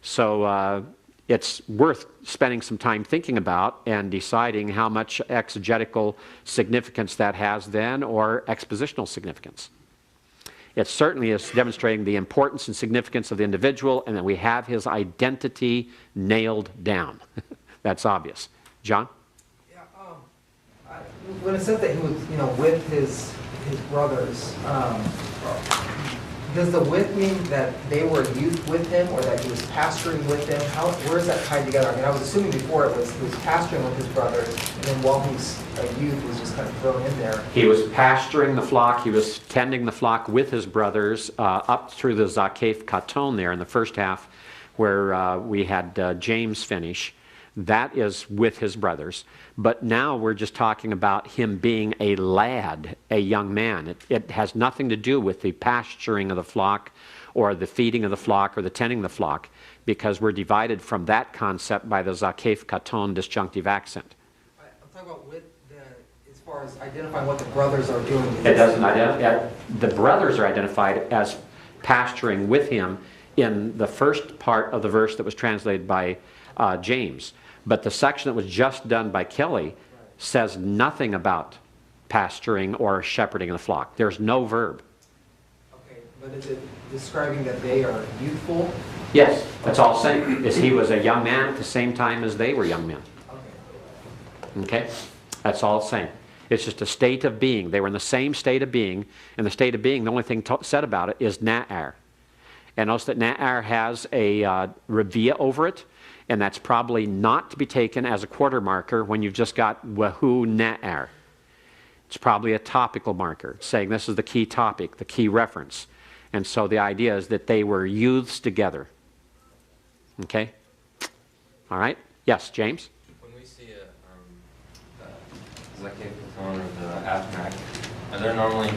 So it's worth spending some time thinking about and deciding how much exegetical significance that has then, or expositional significance. It certainly is demonstrating the importance and significance of the individual, and that we have his identity nailed down. That's obvious. John? Yeah, when it said that he was, with his brothers, does the with mean that they were youth with him, or that he was pasturing with them? Where is that tied together? I mean, I was assuming before he was pasturing with his brothers, and then while he's a youth, was just kind of thrown in there. He was pasturing the flock. He was tending the flock with his brothers up through the Zakeph Katon there in the first half, where we had James finish. That is with his brothers. But now we're just talking about him being a lad, a young man. It has nothing to do with the pasturing of the flock or the feeding of the flock or the tending of the flock, because we're divided from that concept by the Zakeph Katon disjunctive accent. I'm talking about as far as identifying what the brothers are doing. It doesn't identify. The brothers are identified as pasturing with him in the first part of the verse that was translated by James. But the section that was just done by Kelly says nothing about pasturing or shepherding the flock. There's no verb. Okay, but is it describing that they are youthful? Yes, that's all it's saying. Is he was a young man at the same time as they were young men. Okay. Okay? That's all it's saying. It's just a state of being. They were in the same state of being. And the state of being, the only thing said about it is Na'ar. And notice that Na'ar has a revia over it. And that's probably not to be taken as a quarter marker when you've just got Wahu Na'ar. It's probably a topical marker, saying this is the key topic, the key reference. And so the idea is that they were youths together. Okay? All right? Yes, James? When we see the Zakeph Katon or the Afmac, are there normally,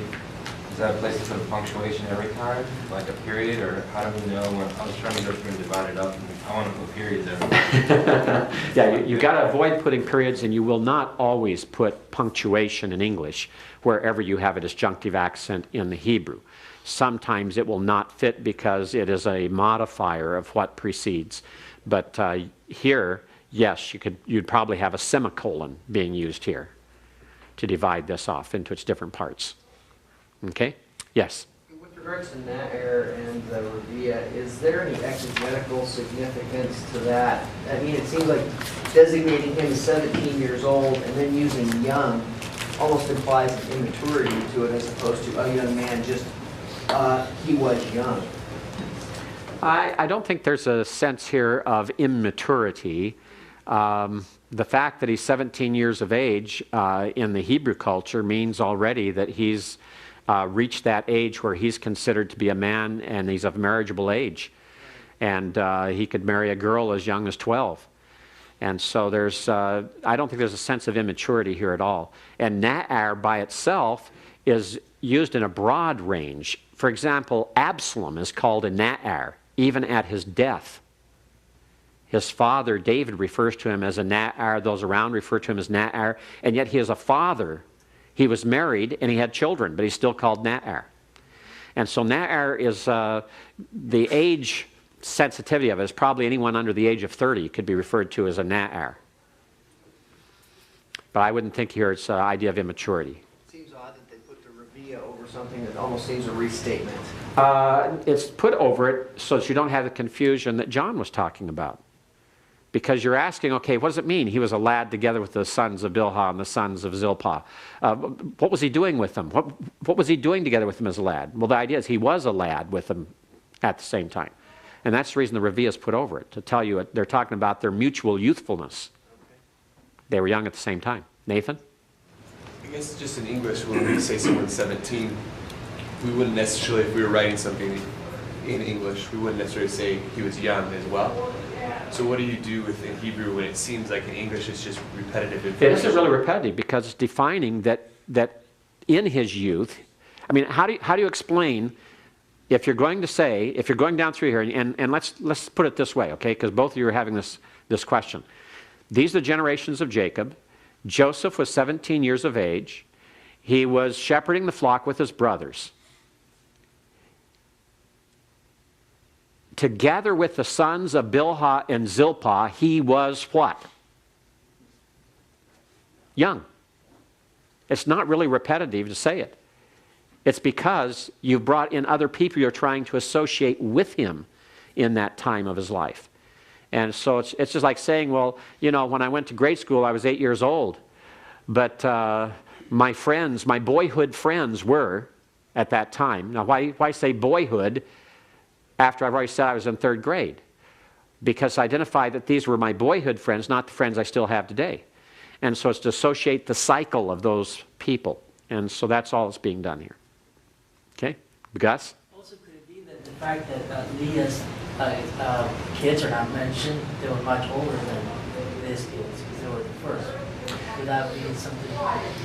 is that a place to put a punctuation every time, like a period, or how do we know? I was trying to go through and divide it up, and I want to put periods everywhere. Yeah, you've got to avoid putting periods, and you will not always put punctuation in English wherever you have a disjunctive accent in the Hebrew. Sometimes it will not fit because it is a modifier of what precedes. But here, yes, you'd probably have a semicolon being used here to divide this off into its different parts. Okay? Yes? With regards to Na'ar and the Revia, is there any exegetical significance to that? I mean, it seems like designating him as 17 years old and then using young almost implies an immaturity to it, as opposed to a young man, just he was young. I don't think there's a sense here of immaturity. The fact that he's 17 years of age in the Hebrew culture means already that he's reached that age where he's considered to be a man and he's of marriageable age. And he could marry a girl as young as 12. And so there's, I don't think there's a sense of immaturity here at all. And Na'ar by itself is used in a broad range. For example, Absalom is called a Na'ar, even at his death. His father, David, refers to him as a Na'ar. Those around refer to him as Na'ar. And yet he is a father. He was married and he had children, but he's still called Na'ar. And so Na'ar is, the age sensitivity of it is probably anyone under the age of 30 could be referred to as a Na'ar. But I wouldn't think here it's an idea of immaturity. It seems odd that they put the Revia over something that almost seems a restatement. It's put over it so that you don't have the confusion that John was talking about. Because you're asking, okay, what does it mean? He was a lad together with the sons of Bilhah and the sons of Zilpah. What was he doing with them? What was he doing together with them as a lad? Well, the idea is he was a lad with them at the same time. And that's the reason the Revia is put over it, to tell you they're talking about their mutual youthfulness. They were young at the same time. Nathan? I guess just in English, when we say someone's 17, we wouldn't necessarily, if we were writing something in English, we wouldn't necessarily say he was young as well. So what do you do with in Hebrew when it seems like in English it's just repetitive It information? isn't really repetitive because it's defining that in his youth, I mean, how do you explain if you're going to say, if you're going down through here, and let's put it this way, okay, because both of you are having this question. These are the generations of Jacob. Joseph was 17 years of age. He was shepherding the flock with his brothers. Together with the sons of Bilhah and Zilpah, he was what? Young. It's not really repetitive to say it. It's because you've brought in other people you're trying to associate with him in that time of his life. And so it's just like saying, well, you know, when I went to grade school, I was 8 years old. But my friends, my boyhood friends were at that time. Now, why say boyhood after I've already said I was in 3rd grade? Because I identify that these were my boyhood friends, not the friends I still have today. And so it's to associate the cycle of those people. And so that's all that's being done here. Okay? Gus? Also, could it be that the fact that Leah's kids are not mentioned, they were much older than his kids, because they were the first? Could that be something?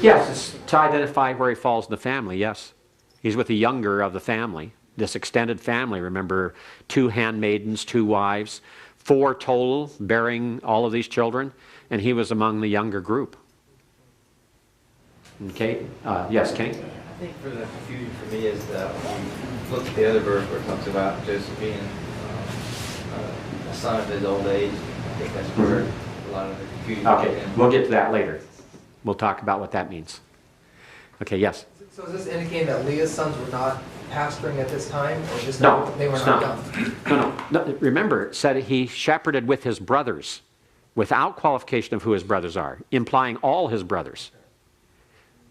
Yes, it's to identify where he falls in the family, yes. He's with the younger of the family. This extended family, remember, 2 handmaidens, 2 wives, 4 total bearing all of these children, and he was among the younger group. Okay, yes, King? I think for the confusion for me is that when you look at the other verse where it talks about Joseph being a son of his old age, I think that's where a lot of the confusion Okay, we'll get to that later. We'll talk about what that means. Okay, yes? So is this indicating that Leah's sons were not pasturing at this time, or just No, they were it's not not. young? No. Remember, it said he shepherded with his brothers, without qualification of who his brothers are, implying all his brothers.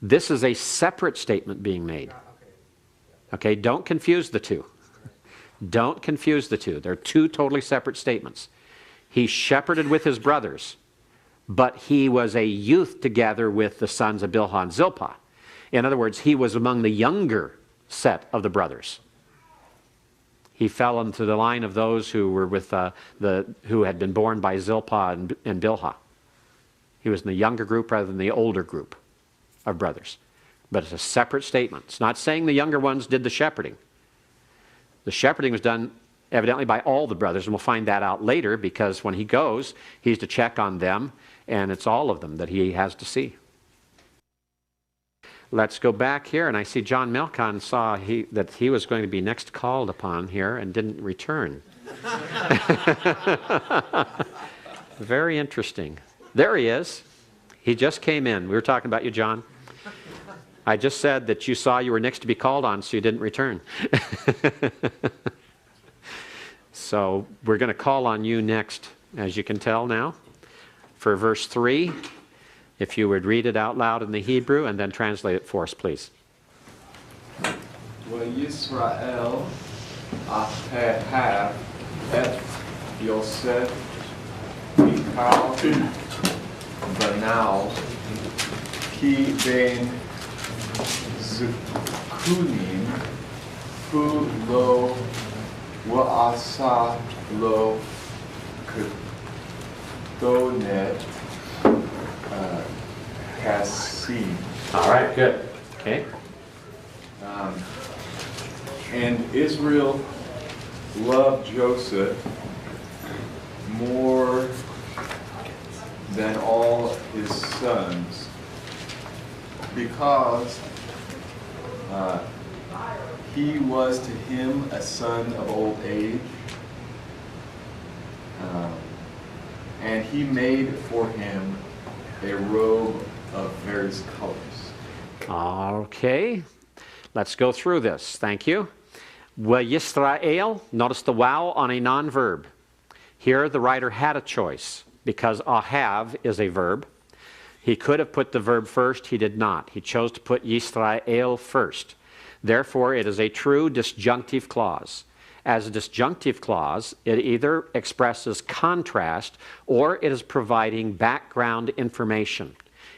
This is a separate statement being made. Okay, don't confuse the two. Don't confuse the two. They're 2 totally separate statements. He shepherded with his brothers, but he was a youth together with the sons of Bilhah and Zilpah. In other words, he was among the younger set of the brothers. He fell into the line of those who were with who had been born by Zilpah and Bilhah. He was in the younger group rather than the older group of brothers. But it's a separate statement. It's not saying the younger ones did the shepherding. The shepherding was done evidently by all the brothers, and we'll find that out later, because when he goes, he's to check on them, and it's all of them that he has to see. Let's go back here, and I see John Melcon saw that he was going to be next called upon here and didn't return. Very interesting. There he is. He just came in. We were talking about you, John. I just said that you saw you were next to be called on, so you didn't return. So we're going to call on you next, as you can tell now, for verse 3. If you would read it out loud in the Hebrew and then translate it for us, please. Yisrael ahehav et Yosef mikal banal ki ben zukunim hu lo wa'asa lo kedonet Kassim. All right, good. Okay. And Israel loved Joseph more than all his sons because he was to him a son of old age, and he made for him a robe of various colors. Okay. Let's go through this. Thank you. Yisrael, notice the wow on a non-verb. Here the writer had a choice because ahav is a verb. He could have put the verb first. He did not. He chose to put Yisrael first. Therefore, it is a true disjunctive clause. as a disjunctive clause, it either expresses contrast or it is providing background information.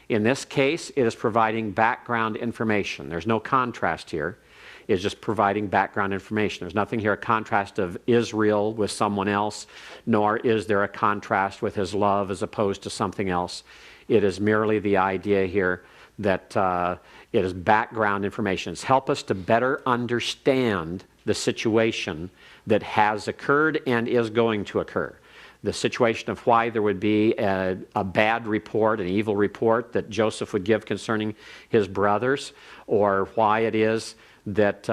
In this case, it is providing background information. There's no contrast here. It's just providing background information. There's nothing here, a contrast of Israel with someone else, nor is there a contrast with his love as opposed to something else. It is merely the idea here that it is background information. It's help us to better understand the situation that has occurred and is going to occur. The situation of why there would be a bad report, an evil report that Joseph would give concerning his brothers, or why it is that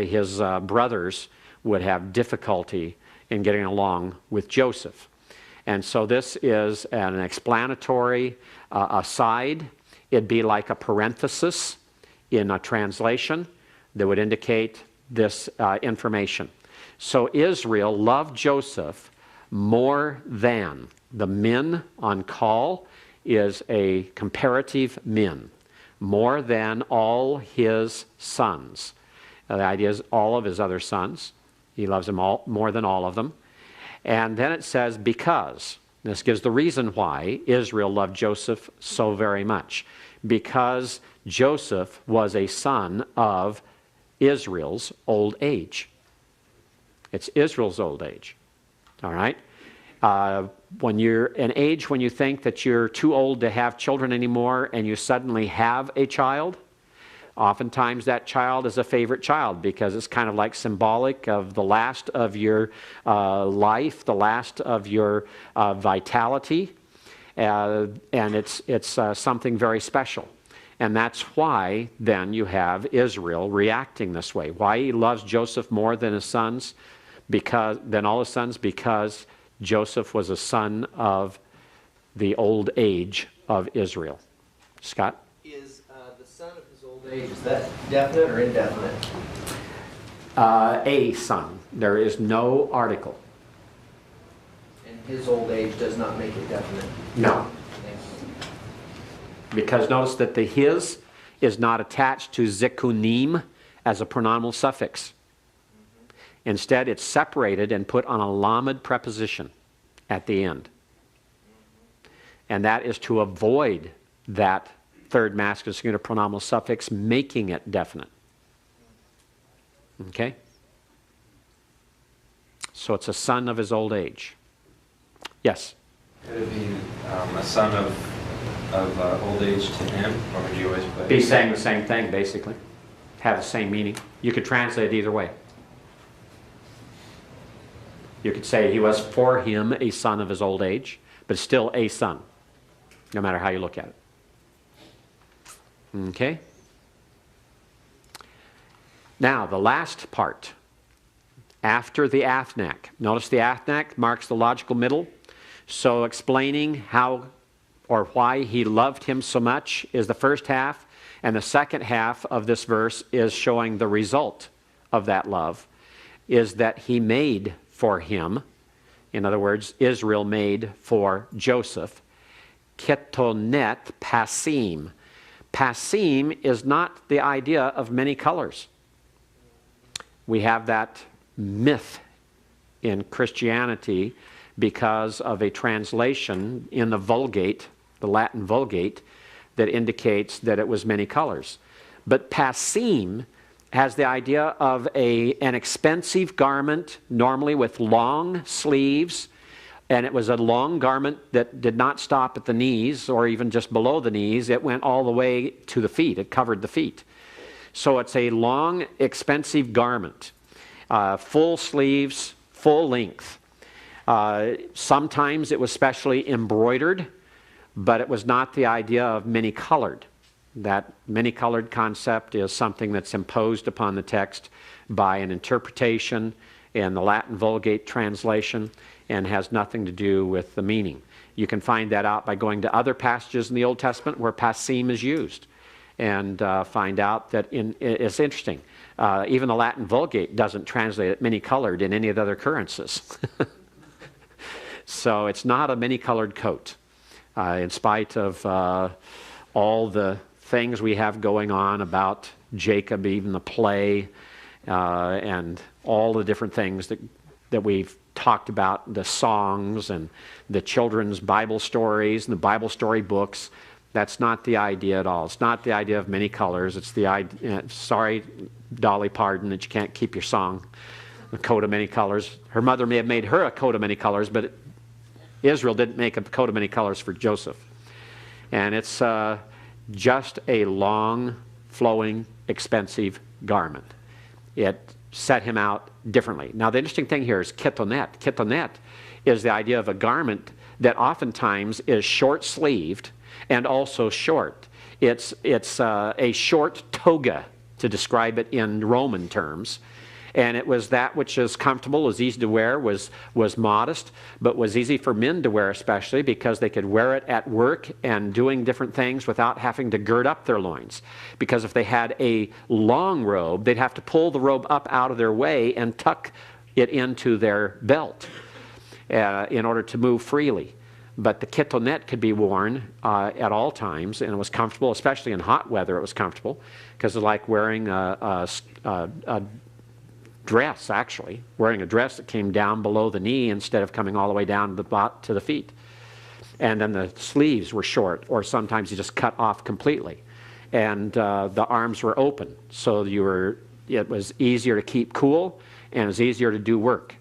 his brothers would have difficulty in getting along with Joseph. And so this is an explanatory aside. It'd be like a parenthesis in a translation that would indicate this information. So Israel loved Joseph more than. The min on call is a comparative min. More than all his sons. The idea is all of his other sons. He loves them all more than all of them. And then it says because. This gives the reason why Israel loved Joseph so very much. Because Joseph was a son of Israel's old age. It's Israel's old age. All right? When you're an age when you think that you're too old to have children anymore and you suddenly have a child, oftentimes that child is a favorite child because it's kind of like symbolic of the last of your life, the last of your vitality, and it's something very special. And that's why then you have Israel reacting this way. Why he loves Joseph more than his sons, than all his sons, because Joseph was a son of the old age of Israel. Scott? Is the son of his old age, is that definite or indefinite? A son. There is no article. And his old age does not make it definite? No. Thanks. Because notice that the his is not attached to zikunim as a pronominal suffix. Instead, it's separated and put on a lamed preposition at the end. And that is to avoid that third masculine singular pronominal suffix, making it definite. Okay? So it's a son of his old age. Yes? Could it be a son of old age to him, or would you always put? Be saying the same thing, basically. Have the same meaning. You could translate it either way. You could say he was for him a son of his old age, but still a son, no matter how you look at it. Okay? Now, the last part, after the athnak. Notice the athnak marks the logical middle. So explaining how or why he loved him so much is the first half, and the second half of this verse is showing the result of that love, is that he made for him, in other words, Israel made for Joseph, ketonet pasim. Pasim is not the idea of many colors. We have that myth in Christianity because of a translation in the Vulgate, the Latin Vulgate, that indicates that it was many colors. But pasim has the idea of an expensive garment, normally with long sleeves, and it was a long garment that did not stop at the knees or even just below the knees. It went all the way to the feet. It covered the feet. So it's a long, expensive garment, full sleeves, full length. Sometimes it was specially embroidered, but it was not the idea of many-colored. That many-colored concept is something that's imposed upon the text by an interpretation in the Latin Vulgate translation and has nothing to do with the meaning. You can find that out by going to other passages in the Old Testament where pasim is used and find out that it's interesting. Even the Latin Vulgate doesn't translate it many-colored in any of the other occurrences. So it's not a many-colored coat, in spite of all the things we have going on about Jacob, even the play, and all the different things that we've talked about, the songs and the children's Bible stories and the Bible story books. That's not the idea at all. It's not the idea of many colors. It's the idea, sorry, Dolly Parton, that you can't keep your song, a coat of many colors. Her mother may have made her a coat of many colors, but Israel didn't make a coat of many colors for Joseph. And it's just a long, flowing, expensive garment. It set him out differently. Now, the interesting thing here is ketonet. Ketonet is the idea of a garment that oftentimes is short-sleeved and also short. It's a short toga, to describe it in Roman terms. And it was that which is comfortable, was easy to wear, was modest, but was easy for men to wear especially because they could wear it at work and doing different things without having to gird up their loins. Because if they had a long robe, they'd have to pull the robe up out of their way and tuck it into their belt in order to move freely. But the ketonet could be worn at all times, and it was comfortable, especially in hot weather. It was comfortable because it's like wearing a dress, actually, wearing a dress that came down below the knee instead of coming all the way down to the feet. And then the sleeves were short, or sometimes you just cut off completely. And the arms were open, so it was easier to keep cool, and it was easier to do work.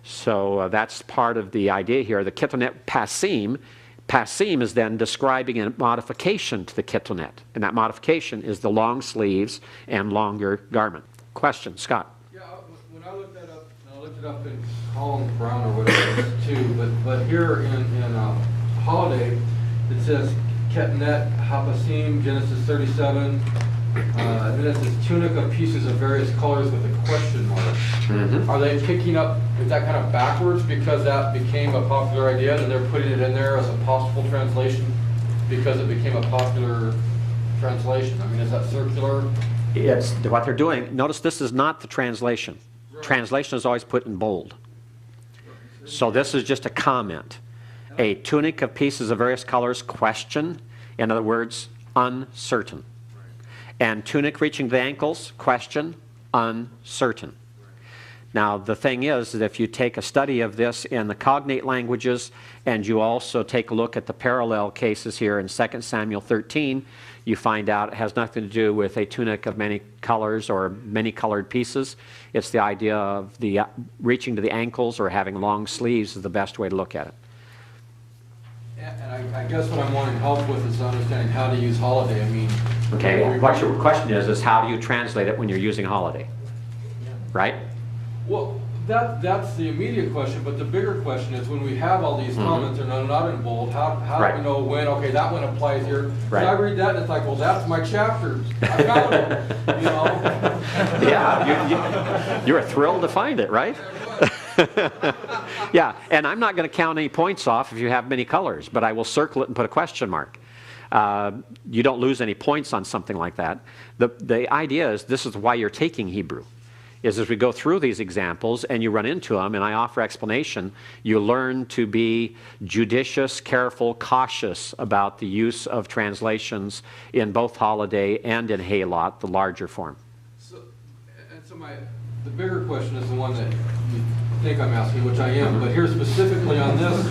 So that's part of the idea here. The ketonet pasim is then describing a modification to the ketonet, and that modification is the long sleeves and longer garment. Question, Scott? When I looked that up, I looked it up in Colin Brown or whatever it is too, but here in Holiday, it says ketonet hapasim, Genesis 37, and then it says tunic of pieces of various colors with a question mark. Mm-hmm. Are they picking up, is that kind of backwards because that became a popular idea and they're putting it in there as a possible translation because it became a popular translation? I mean, is that circular? It's what they're doing. Notice this is not the translation. Right. Translation is always put in bold. So this is just a comment. A tunic of pieces of various colors, question, in other words, uncertain. And tunic reaching the ankles, question, uncertain. Now, the thing is that if you take a study of this in the cognate languages and you also take a look at the parallel cases here in 2 Samuel 13, you find out it has nothing to do with a tunic of many colors or many colored pieces. It's the idea of the reaching to the ankles or having long sleeves is the best way to look at it. And I guess what I'm wanting help with is understanding how to use holiday. I mean, okay, what your question is how do you translate it when you're using holiday? Right? Well, that's the immediate question, but the bigger question is when we have all these comments and they're not in bold, how do we know when, okay, that one applies here? Right. I read that and it's like, well, that's my chapter. I found it, you know? Yeah, you're thrilled to find it, right? Yeah, and I'm not going to count any points off if you have many colors, but I will circle it and put a question mark. You don't lose any points on something like that. The idea is this is why you're taking Hebrew. Is as we go through these examples and you run into them and I offer explanation, you learn to be judicious, careful, cautious about the use of translations in both Holiday and in Halot, the larger form. So the bigger question is the one that you think I'm asking, which I am, but here specifically on this,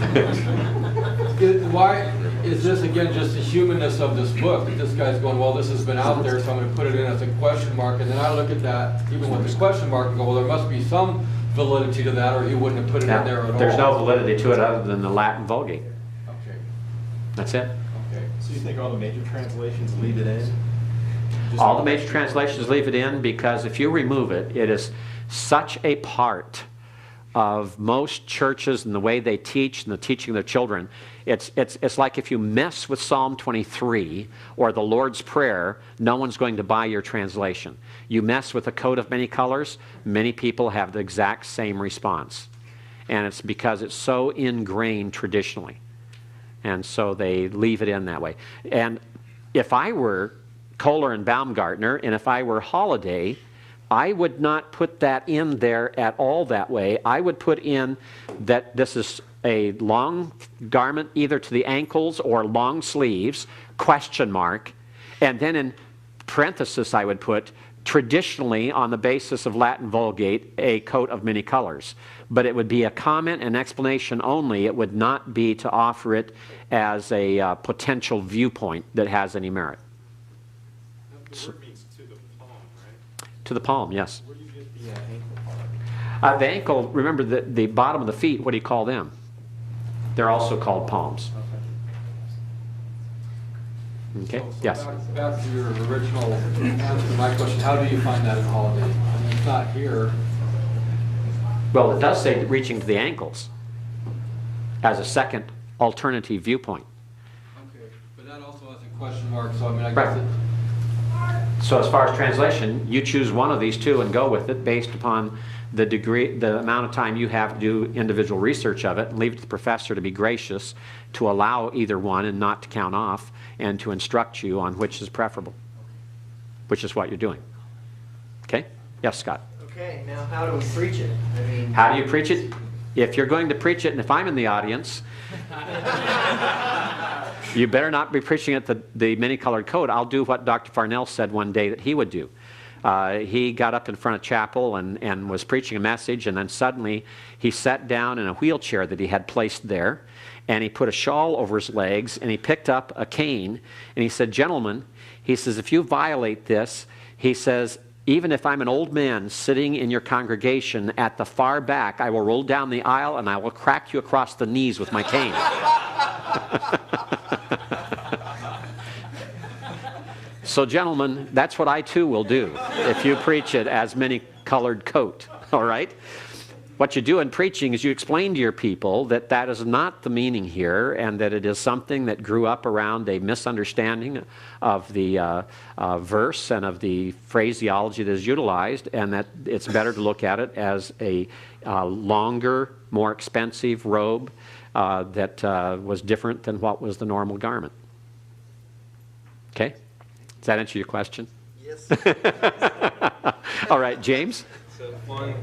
why is this again just the humanness of this book? That this guy's going, well, this has been out there, so I'm going to put it in as a question mark, and then I look at that, even with the question mark, and go, well, there must be some validity to that, or he wouldn't have put it in there at all. There's no validity to it other than the Latin Vulgate. Okay. That's it. Okay. So you think all the major translations leave it in? All the major translations leave it in because if you remove it, it is such a part of most churches and the way they teach and the teaching of their children. It's like if you mess with Psalm 23 or the Lord's Prayer, no one's going to buy your translation. You mess with a coat of many colors, many people have the exact same response. And it's because it's so ingrained traditionally. And so they leave it in that way. And if I were Kohler and Baumgartner, and if I were Holiday, I would not put that in there at all that way. I would put in that this is a long garment either to the ankles or long sleeves, question mark, and then in parenthesis I would put traditionally, on the basis of Latin Vulgate, a coat of many colors. But it would be a comment and explanation only. It would not be to offer it as a potential viewpoint that has any merit. The word means to the palm, right? To the palm, yes. Where do you get the ankle part? The ankle, remember the bottom of the feet, what do you call them? They're also called palms. Okay, So yes. back to your original answer to my question, how do you find that in Holiday? I mean, it's not here. Well, it does say reaching to the ankles as a second alternative viewpoint. Okay, but that also has a question mark, so I mean, I Right. guess So as far as translation, you choose one of these two and go with it based upon the degree, the amount of time you have to do individual research of it, and leave it to the professor to be gracious to allow either one and not to count off, and to instruct you on which is preferable, which is what you're doing. Okay? Yes, Scott? Okay, now how do we preach it? I mean, How do you preach it? If you're going to preach it, and if I'm in the audience, you better not be preaching it the many-colored coat. I'll do what Dr. Farnell said one day that he would do. He got up in front of chapel and was preaching a message, and then suddenly he sat down in a wheelchair that he had placed there, and he put a shawl over his legs, and he picked up a cane, and he said, "Gentlemen," he says, "if you violate this," he says, "even if I'm an old man sitting in your congregation at the far back, I will roll down the aisle and I will crack you across the knees with my cane." So gentlemen, that's what I too will do if you preach it as many-colored coat, all right? What you do in preaching is you explain to your people that that is not the meaning here, and that it is something that grew up around a misunderstanding of the verse and of the phraseology that is utilized, and that it's better to look at it as a longer, more expensive robe that was different than what was the normal garment. Okay? Does that answer your question? yes. All right, James? In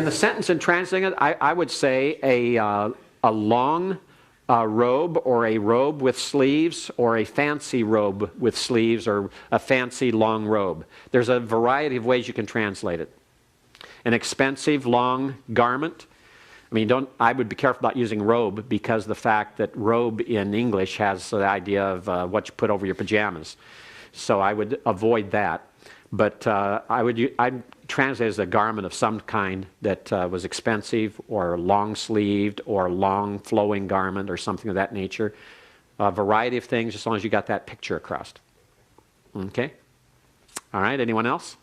the sentence and translating it, I would say a long robe, or a robe with sleeves, or a fancy robe with sleeves, or a fancy long robe. There's a variety of ways you can translate it. An expensive long garment. I mean, I would be careful about using robe, because the fact that robe in English has the idea of what you put over your pajamas. So I would avoid that. But I'd translate it as a garment of some kind that was expensive, or long-sleeved, or long flowing garment, or something of that nature. A variety of things, as long as you got that picture across. Okay? All right, anyone else?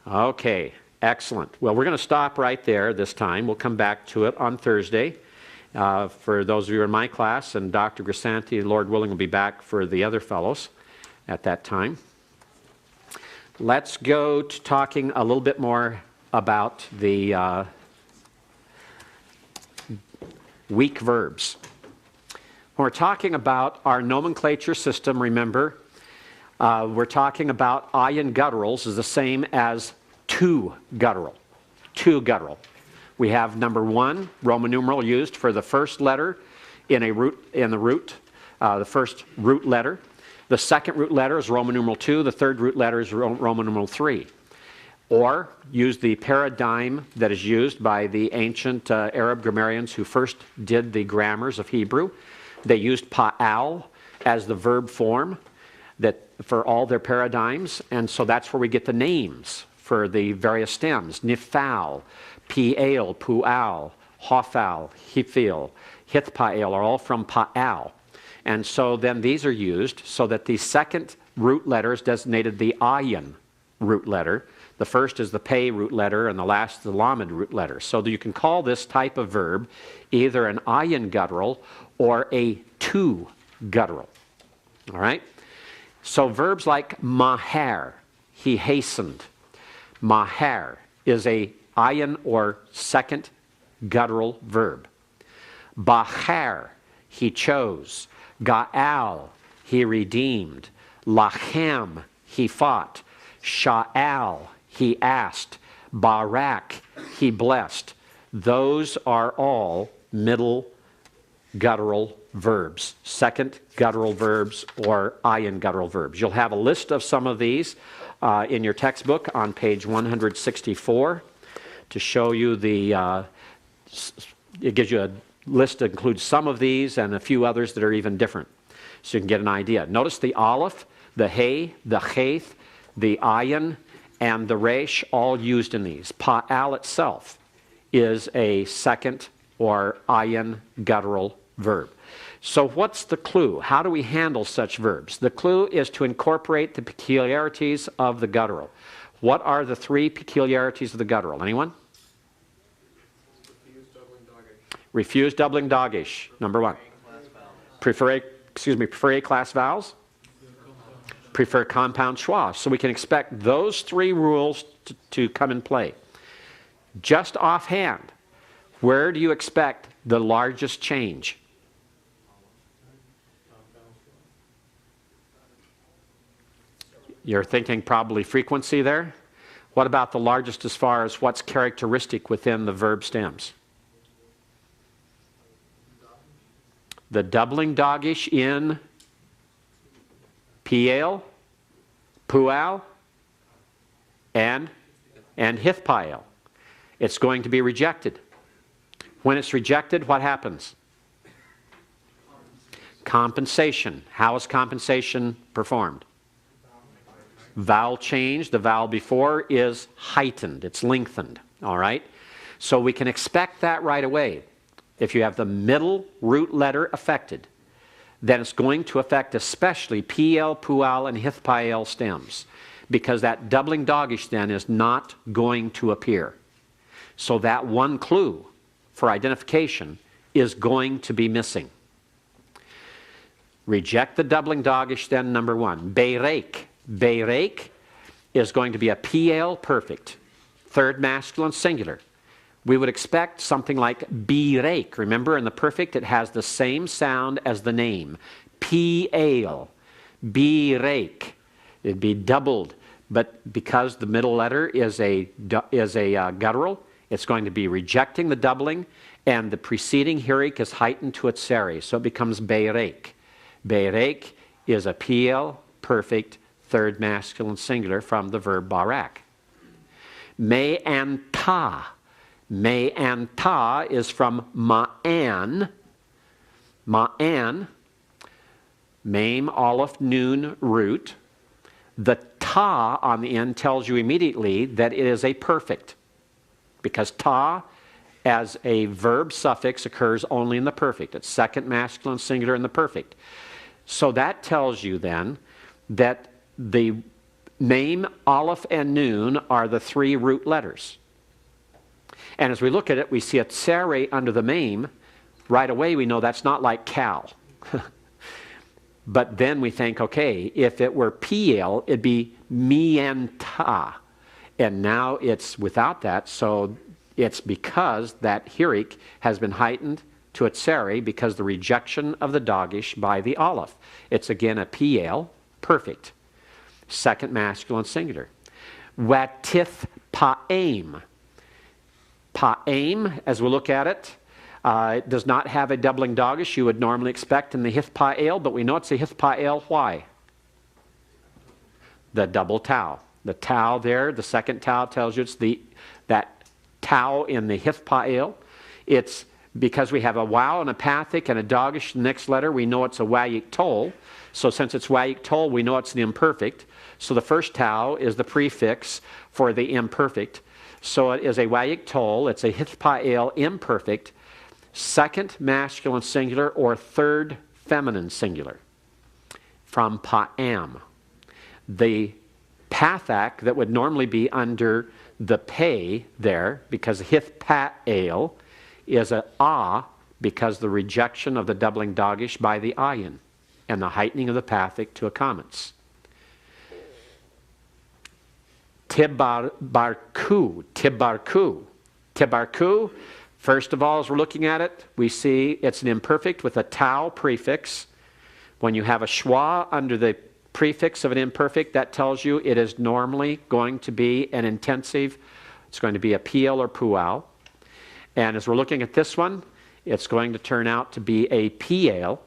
Okay, excellent. Well, we're going to stop right there this time. We'll come back to it on Thursday. For those of you in my class, and Dr. Grisanti, Lord willing, will be back for the other fellows at that time. Let's go to talking a little bit more about the weak verbs. When we're talking about our nomenclature system, remember, we're talking about ion gutturals is the same as two guttural. Two guttural. We have number 1, Roman numeral, used for the first letter in the root, the first root letter. The second root letter is Roman numeral 2. The third root letter is Roman numeral 3. Or use the paradigm that is used by the ancient Arab grammarians who first did the grammars of Hebrew. They used pa'al as the verb form for all their paradigms, and so that's where we get the names for the various stems. Nifal, pi'al, pu'al, hofal, hifil, hitpa'al are all from pa'al. And so then these are used so that the second root letter is designated the ayin root letter. The first is the pei root letter, and the last is the lamed root letter. So that you can call this type of verb either an ayin guttural or a two guttural. All right? So verbs like maher, he hastened. Maher is a ayin or second guttural verb. Bacher, he chose. Ga'al, he redeemed. Lachem, he fought. Sha'al, he asked. Barak, he blessed. Those are all middle guttural verbs, second guttural verbs or ion guttural verbs. You'll have a list of some of these in your textbook on page 164 to show you the, it gives you a list that includes some of these and a few others that are even different, so you can get an idea. Notice the aleph, the hey, the cheth, the ayin, and the resh, all used in these. Pa'al itself is a second or ayin guttural verb. So what's the clue? How do we handle such verbs? The clue is to incorporate the peculiarities of the guttural. What are the three peculiarities of the guttural? Anyone? Refuse doubling dogish, number one. Prefer A-class vowels. Prefer compound schwa. So we can expect those three rules to come in play. Just offhand, where do you expect the largest change? You're thinking probably frequency there. What about the largest as far as what's characteristic within the verb stems? The doubling dogish in piel, pual, and hithpael. It's going to be rejected. When it's rejected, what happens? Compensation. How is compensation performed? Vowel change. The vowel before is heightened. It's lengthened. All right? So we can expect that right away. If you have the middle root letter affected, then it's going to affect especially PL, PUAL, and HITHPAEL stems, because that doubling dogish then is not going to appear. So that one clue for identification is going to be missing. Reject the doubling dogish then, number one. Barrick. Barrick is going to be a PL perfect, third masculine singular. We would expect something like birek. Remember, in the perfect, it has the same sound as the name. P-ale. Birek. It'd be doubled. But because the middle letter is a guttural, it's going to be rejecting the doubling, and the preceding hirik is heightened to its seri, so it becomes berek. Berek is a PL perfect, third masculine singular from the verb barak. Me and ta. Me and ta is from ma'an. Ma'an, meme, aleph, noon, root. The ta on the end tells you immediately that it is a perfect, because ta as a verb suffix occurs only in the perfect. It's second masculine singular in the perfect. So that tells you then that the meme, aleph, and noon are the three root letters. And as we look at it, we see a tsere under the meme. Right away, we know that's not like cow. But then we think, okay, if it were PL, it'd be mienta. And now it's without that, so it's because that hirik has been heightened to a tsere because the rejection of the dogish by the aleph. It's again a PL, perfect. Second masculine singular. Watith pa'aim. Pa'aim, as we look at it, it does not have a doubling dogish you would normally expect in the hithpa'el, but we know it's a hithpa'el. Why? The double tau. The tau there, the second tau tells you it's that tau in the hithpa'el. It's because we have a wow and a pathic and a dogish the next letter, we know it's a wayik tol. So since it's wayik tol, we know it's the imperfect. So the first tau is the prefix for the imperfect. So it is a wayik tol, it's a hithpa'el imperfect, second masculine singular or third feminine singular from pa'am. The pathak that would normally be under the pay there, because hithpa'el is a ah, because the rejection of the doubling dogish by the ayin and the heightening of the pathic to a comments. Tibarku, tibarku. Tibarku, first of all, as we're looking at it, we see it's an imperfect with a tau prefix. When you have a schwa under the prefix of an imperfect, that tells you it is normally going to be an intensive. It's going to be a PL or pual. And as we're looking at this one, it's going to turn out to be a PL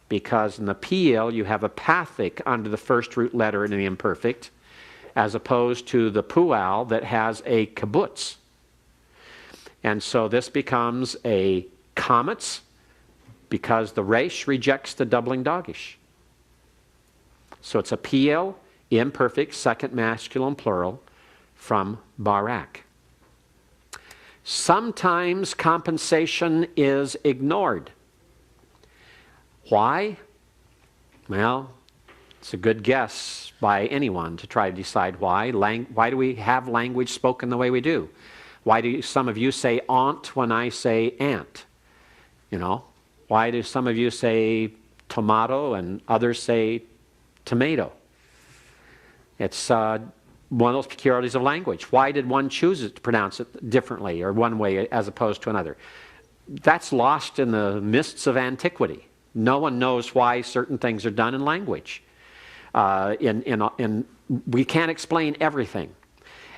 because in the PL you have a pathic under the first root letter in the imperfect, as opposed to the pual that has a kibbutz. And so this becomes a kametz because the resh rejects the doubling dagish. So it's a PL, imperfect, second masculine plural from barrack. Sometimes compensation is ignored. Why? Well, it's a good guess by anyone to try to decide why. Why do we have language spoken the way we do? Why do some of you say aunt when I say aunt? You know, why do some of you say tomato and others say tomato? It's one of those peculiarities of language. Why did one choose it to pronounce it differently or one way as opposed to another? That's lost in the mists of antiquity. No one knows why certain things are done in language. We can't explain everything.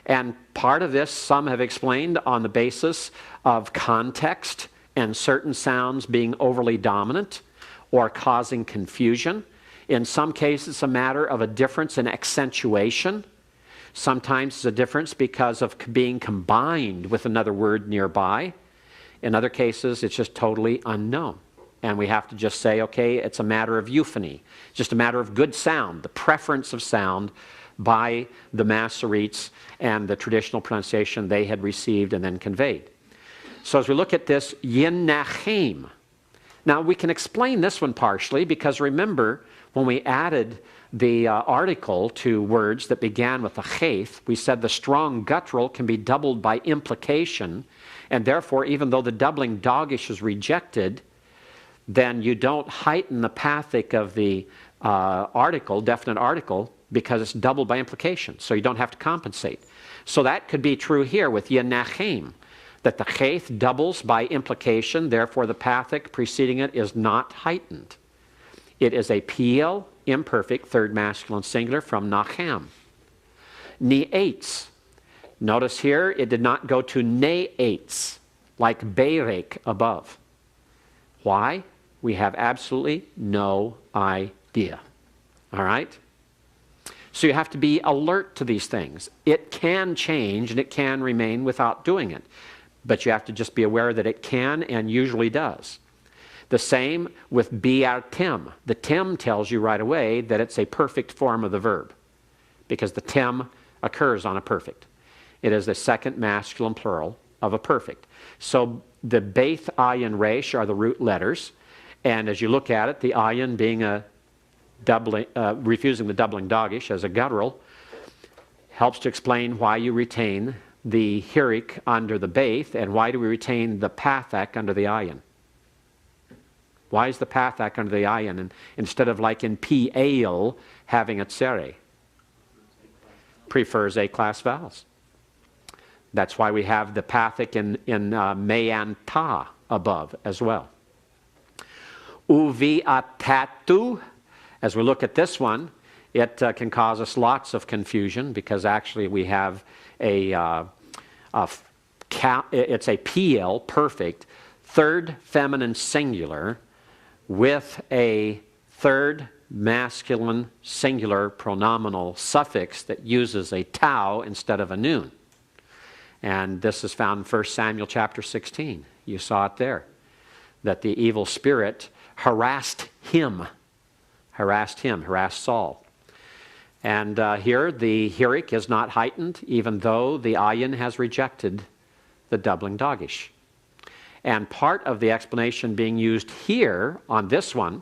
And part of this, some have explained on the basis of context and certain sounds being overly dominant or causing confusion. In some cases, it's a matter of a difference in accentuation. Sometimes it's a difference because of being combined with another word nearby. In other cases, it's just totally unknown. And we have to just say, okay, it's a matter of euphony. It's just a matter of good sound, the preference of sound by the Masoretes and the traditional pronunciation they had received and then conveyed. So as we look at this, Yinnachim. Now we can explain this one partially because remember, when we added the article to words that began with a cheth, we said the strong guttural can be doubled by implication, and therefore even though the doubling dagish is rejected, then you don't heighten the pathic of the article, definite article, because it's doubled by implication, so you don't have to compensate. So that could be true here with Yinnachim, that the cheth doubles by implication, therefore the pathic preceding it is not heightened. It is a PL, imperfect, third masculine singular from Nacham. Ne'etz. Notice here, it did not go to ne'etz, like barrick above. Why? We have absolutely no idea. All right? So you have to be alert to these things. It can change and it can remain without doing it. But you have to just be aware that it can and usually does. The same with bi'artim. The tim tells you right away that it's a perfect form of the verb because the tim occurs on a perfect. It is the second masculine plural of a perfect. So the beth, ayin, resh are the root letters. And as you look at it, the ayin being a doubling, refusing the doubling dagish as a guttural helps to explain why you retain the hirik under the beth and why do we retain the pathak under the ayin. Why is the pathak under the ayin and instead of like in p'al having a tsere? Prefers A-class vowels. That's why we have the pathic in me'anta above as well. Uvi'atatu, as we look at this one, it can cause us lots of confusion because actually we have it's a PL, perfect, third feminine singular with a third masculine singular pronominal suffix that uses a tau instead of a nun. And this is found in 1 Samuel chapter 16. You saw it there, that the evil spirit harassed Saul. And here the hirik is not heightened, even though the ayin has rejected the doubling dagish. And part of the explanation being used here on this one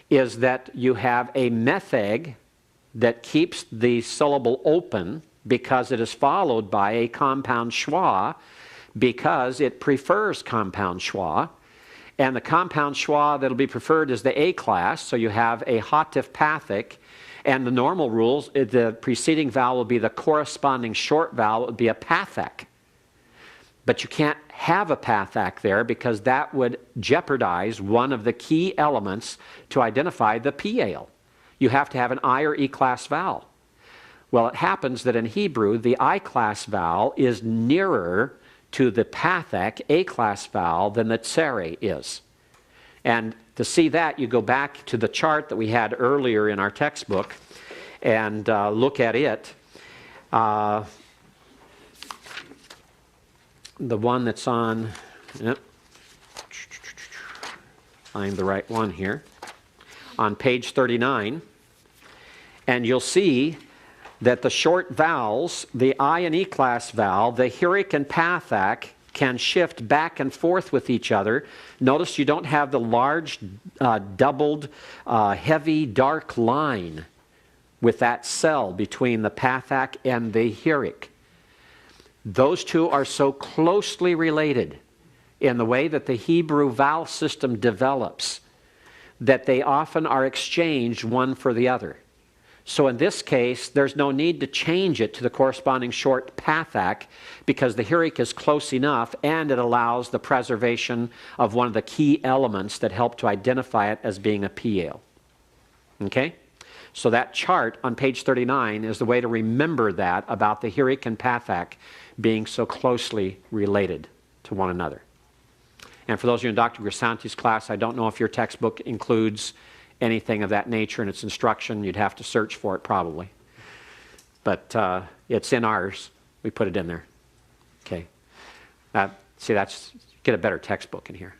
is that you have a metheg that keeps the syllable open because it is followed by a compound schwa because it prefers compound schwa. And the compound schwa that will be preferred is the A class, so you have a hatif pathic. And the normal rules, the preceding vowel will be the corresponding short vowel, it would be a pathak. But you can't have a pathak there because that would jeopardize one of the key elements to identify the PL. You have to have an I or E class vowel. Well, it happens that in Hebrew, the I class vowel is nearer to the pathak A class vowel than the tsere is. And to see that, you go back to the chart that we had earlier in our textbook and look at it. The one that's on, yep, find the right one here, on page 39. And you'll see that the short vowels, the I and E class vowel, the Hiric and Pathak, can shift back and forth with each other. Notice you don't have the large, doubled, heavy, dark line with that cell between the Pathak and the Hiric. Those two are so closely related in the way that the Hebrew vowel system develops that they often are exchanged one for the other. So in this case, there's no need to change it to the corresponding short Pathak because the Hiric is close enough and it allows the preservation of one of the key elements that help to identify it as being a Piel. Okay? So that chart on page 39 is the way to remember that about the Hiric and Pathak being so closely related to one another. And for those of you in Dr. Grisanti's class, I don't know if your textbook includes anything of that nature in its instruction. You'd have to search for it probably. But it's in ours. We put it in there. Okay. See, that's, get a better textbook in here.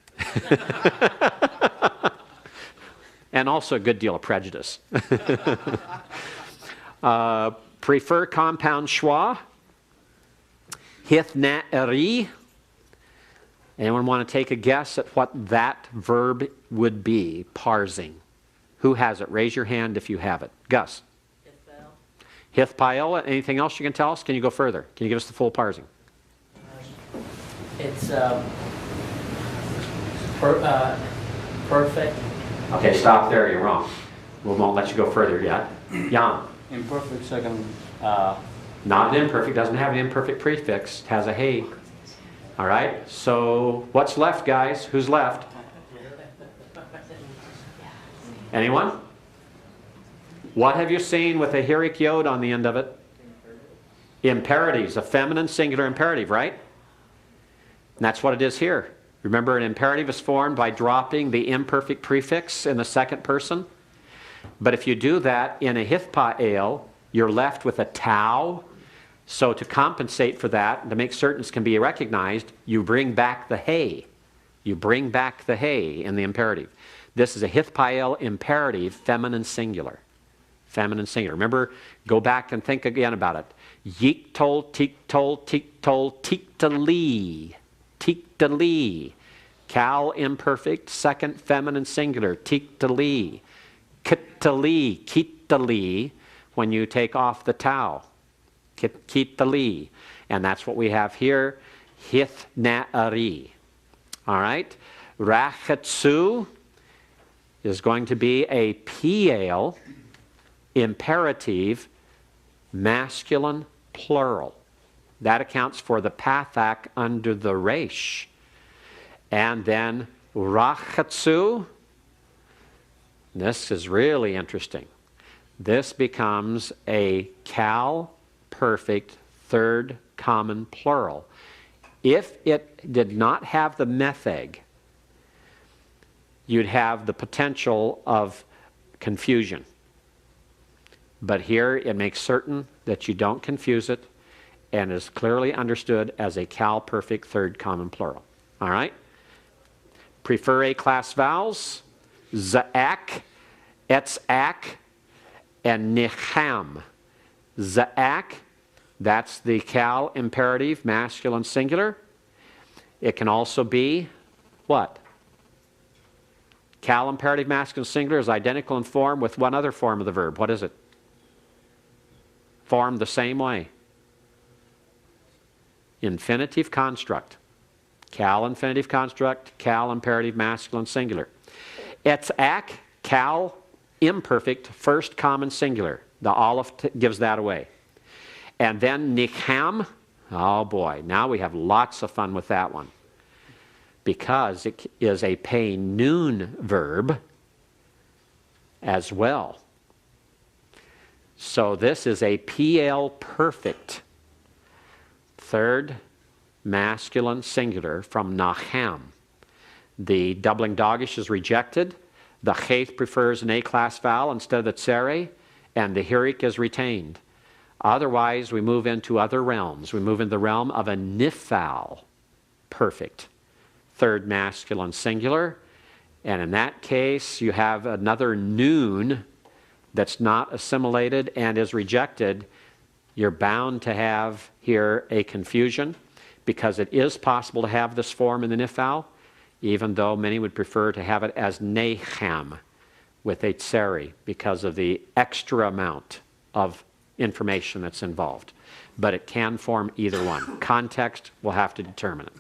And also a good deal of prejudice. Prefer compound schwa. Hith na eri. Anyone want to take a guess at what that verb would be? Parsing. Who has it? Raise your hand if you have it. Gus. Hith paiola. Anything else you can tell us? Can you go further? Can you give us the full parsing? It's perfect. Okay, stop there. You're wrong. We won't let you go further yet. Jan. Imperfect second. Not an imperfect. Doesn't have an imperfect prefix. It has a hey. All right. So what's left, guys? Who's left? Anyone? What have you seen with a Hiric yod on the end of it? Imperatives. A feminine singular imperative, right? And that's what it is here. Remember, an imperative is formed by dropping the imperfect prefix in the second person. But if you do that in a hithpa'el, you're left with a tau. So to compensate for that, to make certain this can be recognized, you bring back the hey. You bring back the hey in the imperative. This is a hithpa'el imperative, feminine singular. Feminine singular. Remember, go back and think again about it. Yiktol, tiktol, tiktol, tiktali. Tiktali. Cal imperfect, second feminine singular. Tiktali. Kittali. Kittali. When you take off the tau. Kittali. And that's what we have here. Hith na'ari. All right. Rachatsu is going to be a piel, imperative, masculine, plural. That accounts for the pathak under the resh. And then rachatsu, this is really interesting. This becomes a cal perfect third common plural. If it did not have the metheg, you'd have the potential of confusion. But here it makes certain that you don't confuse it and is clearly understood as a cal perfect third common plural. All right? Prefer A class vowels, za'ak, etz'ak, and nicham. Za'ak, that's the cal imperative, masculine singular. It can also be what? Cal imperative masculine singular is identical in form with one other form of the verb. What is it? Formed the same way. Infinitive construct. Cal infinitive construct, cal imperative masculine singular. Etz'ak, cal imperfect first common singular. The aleph gives that away. And then nicham, oh boy, now we have lots of fun with that one. Because it is a pay noon verb as well. So this is a PL perfect third masculine singular from nacham. The doubling dogish is rejected. The chait prefers an A-class vowel instead of the tsere, and the hirik is retained. Otherwise, we move into other realms. We move into the realm of a nif vowel, perfect, third masculine singular, and in that case, you have another noon that's not assimilated and is rejected. You're bound to have here a confusion because it is possible to have this form in the nif vowel, even though many would prefer to have it as neham with a tseri because of the extra amount of information that's involved. But it can form either one. Context will have to determine it.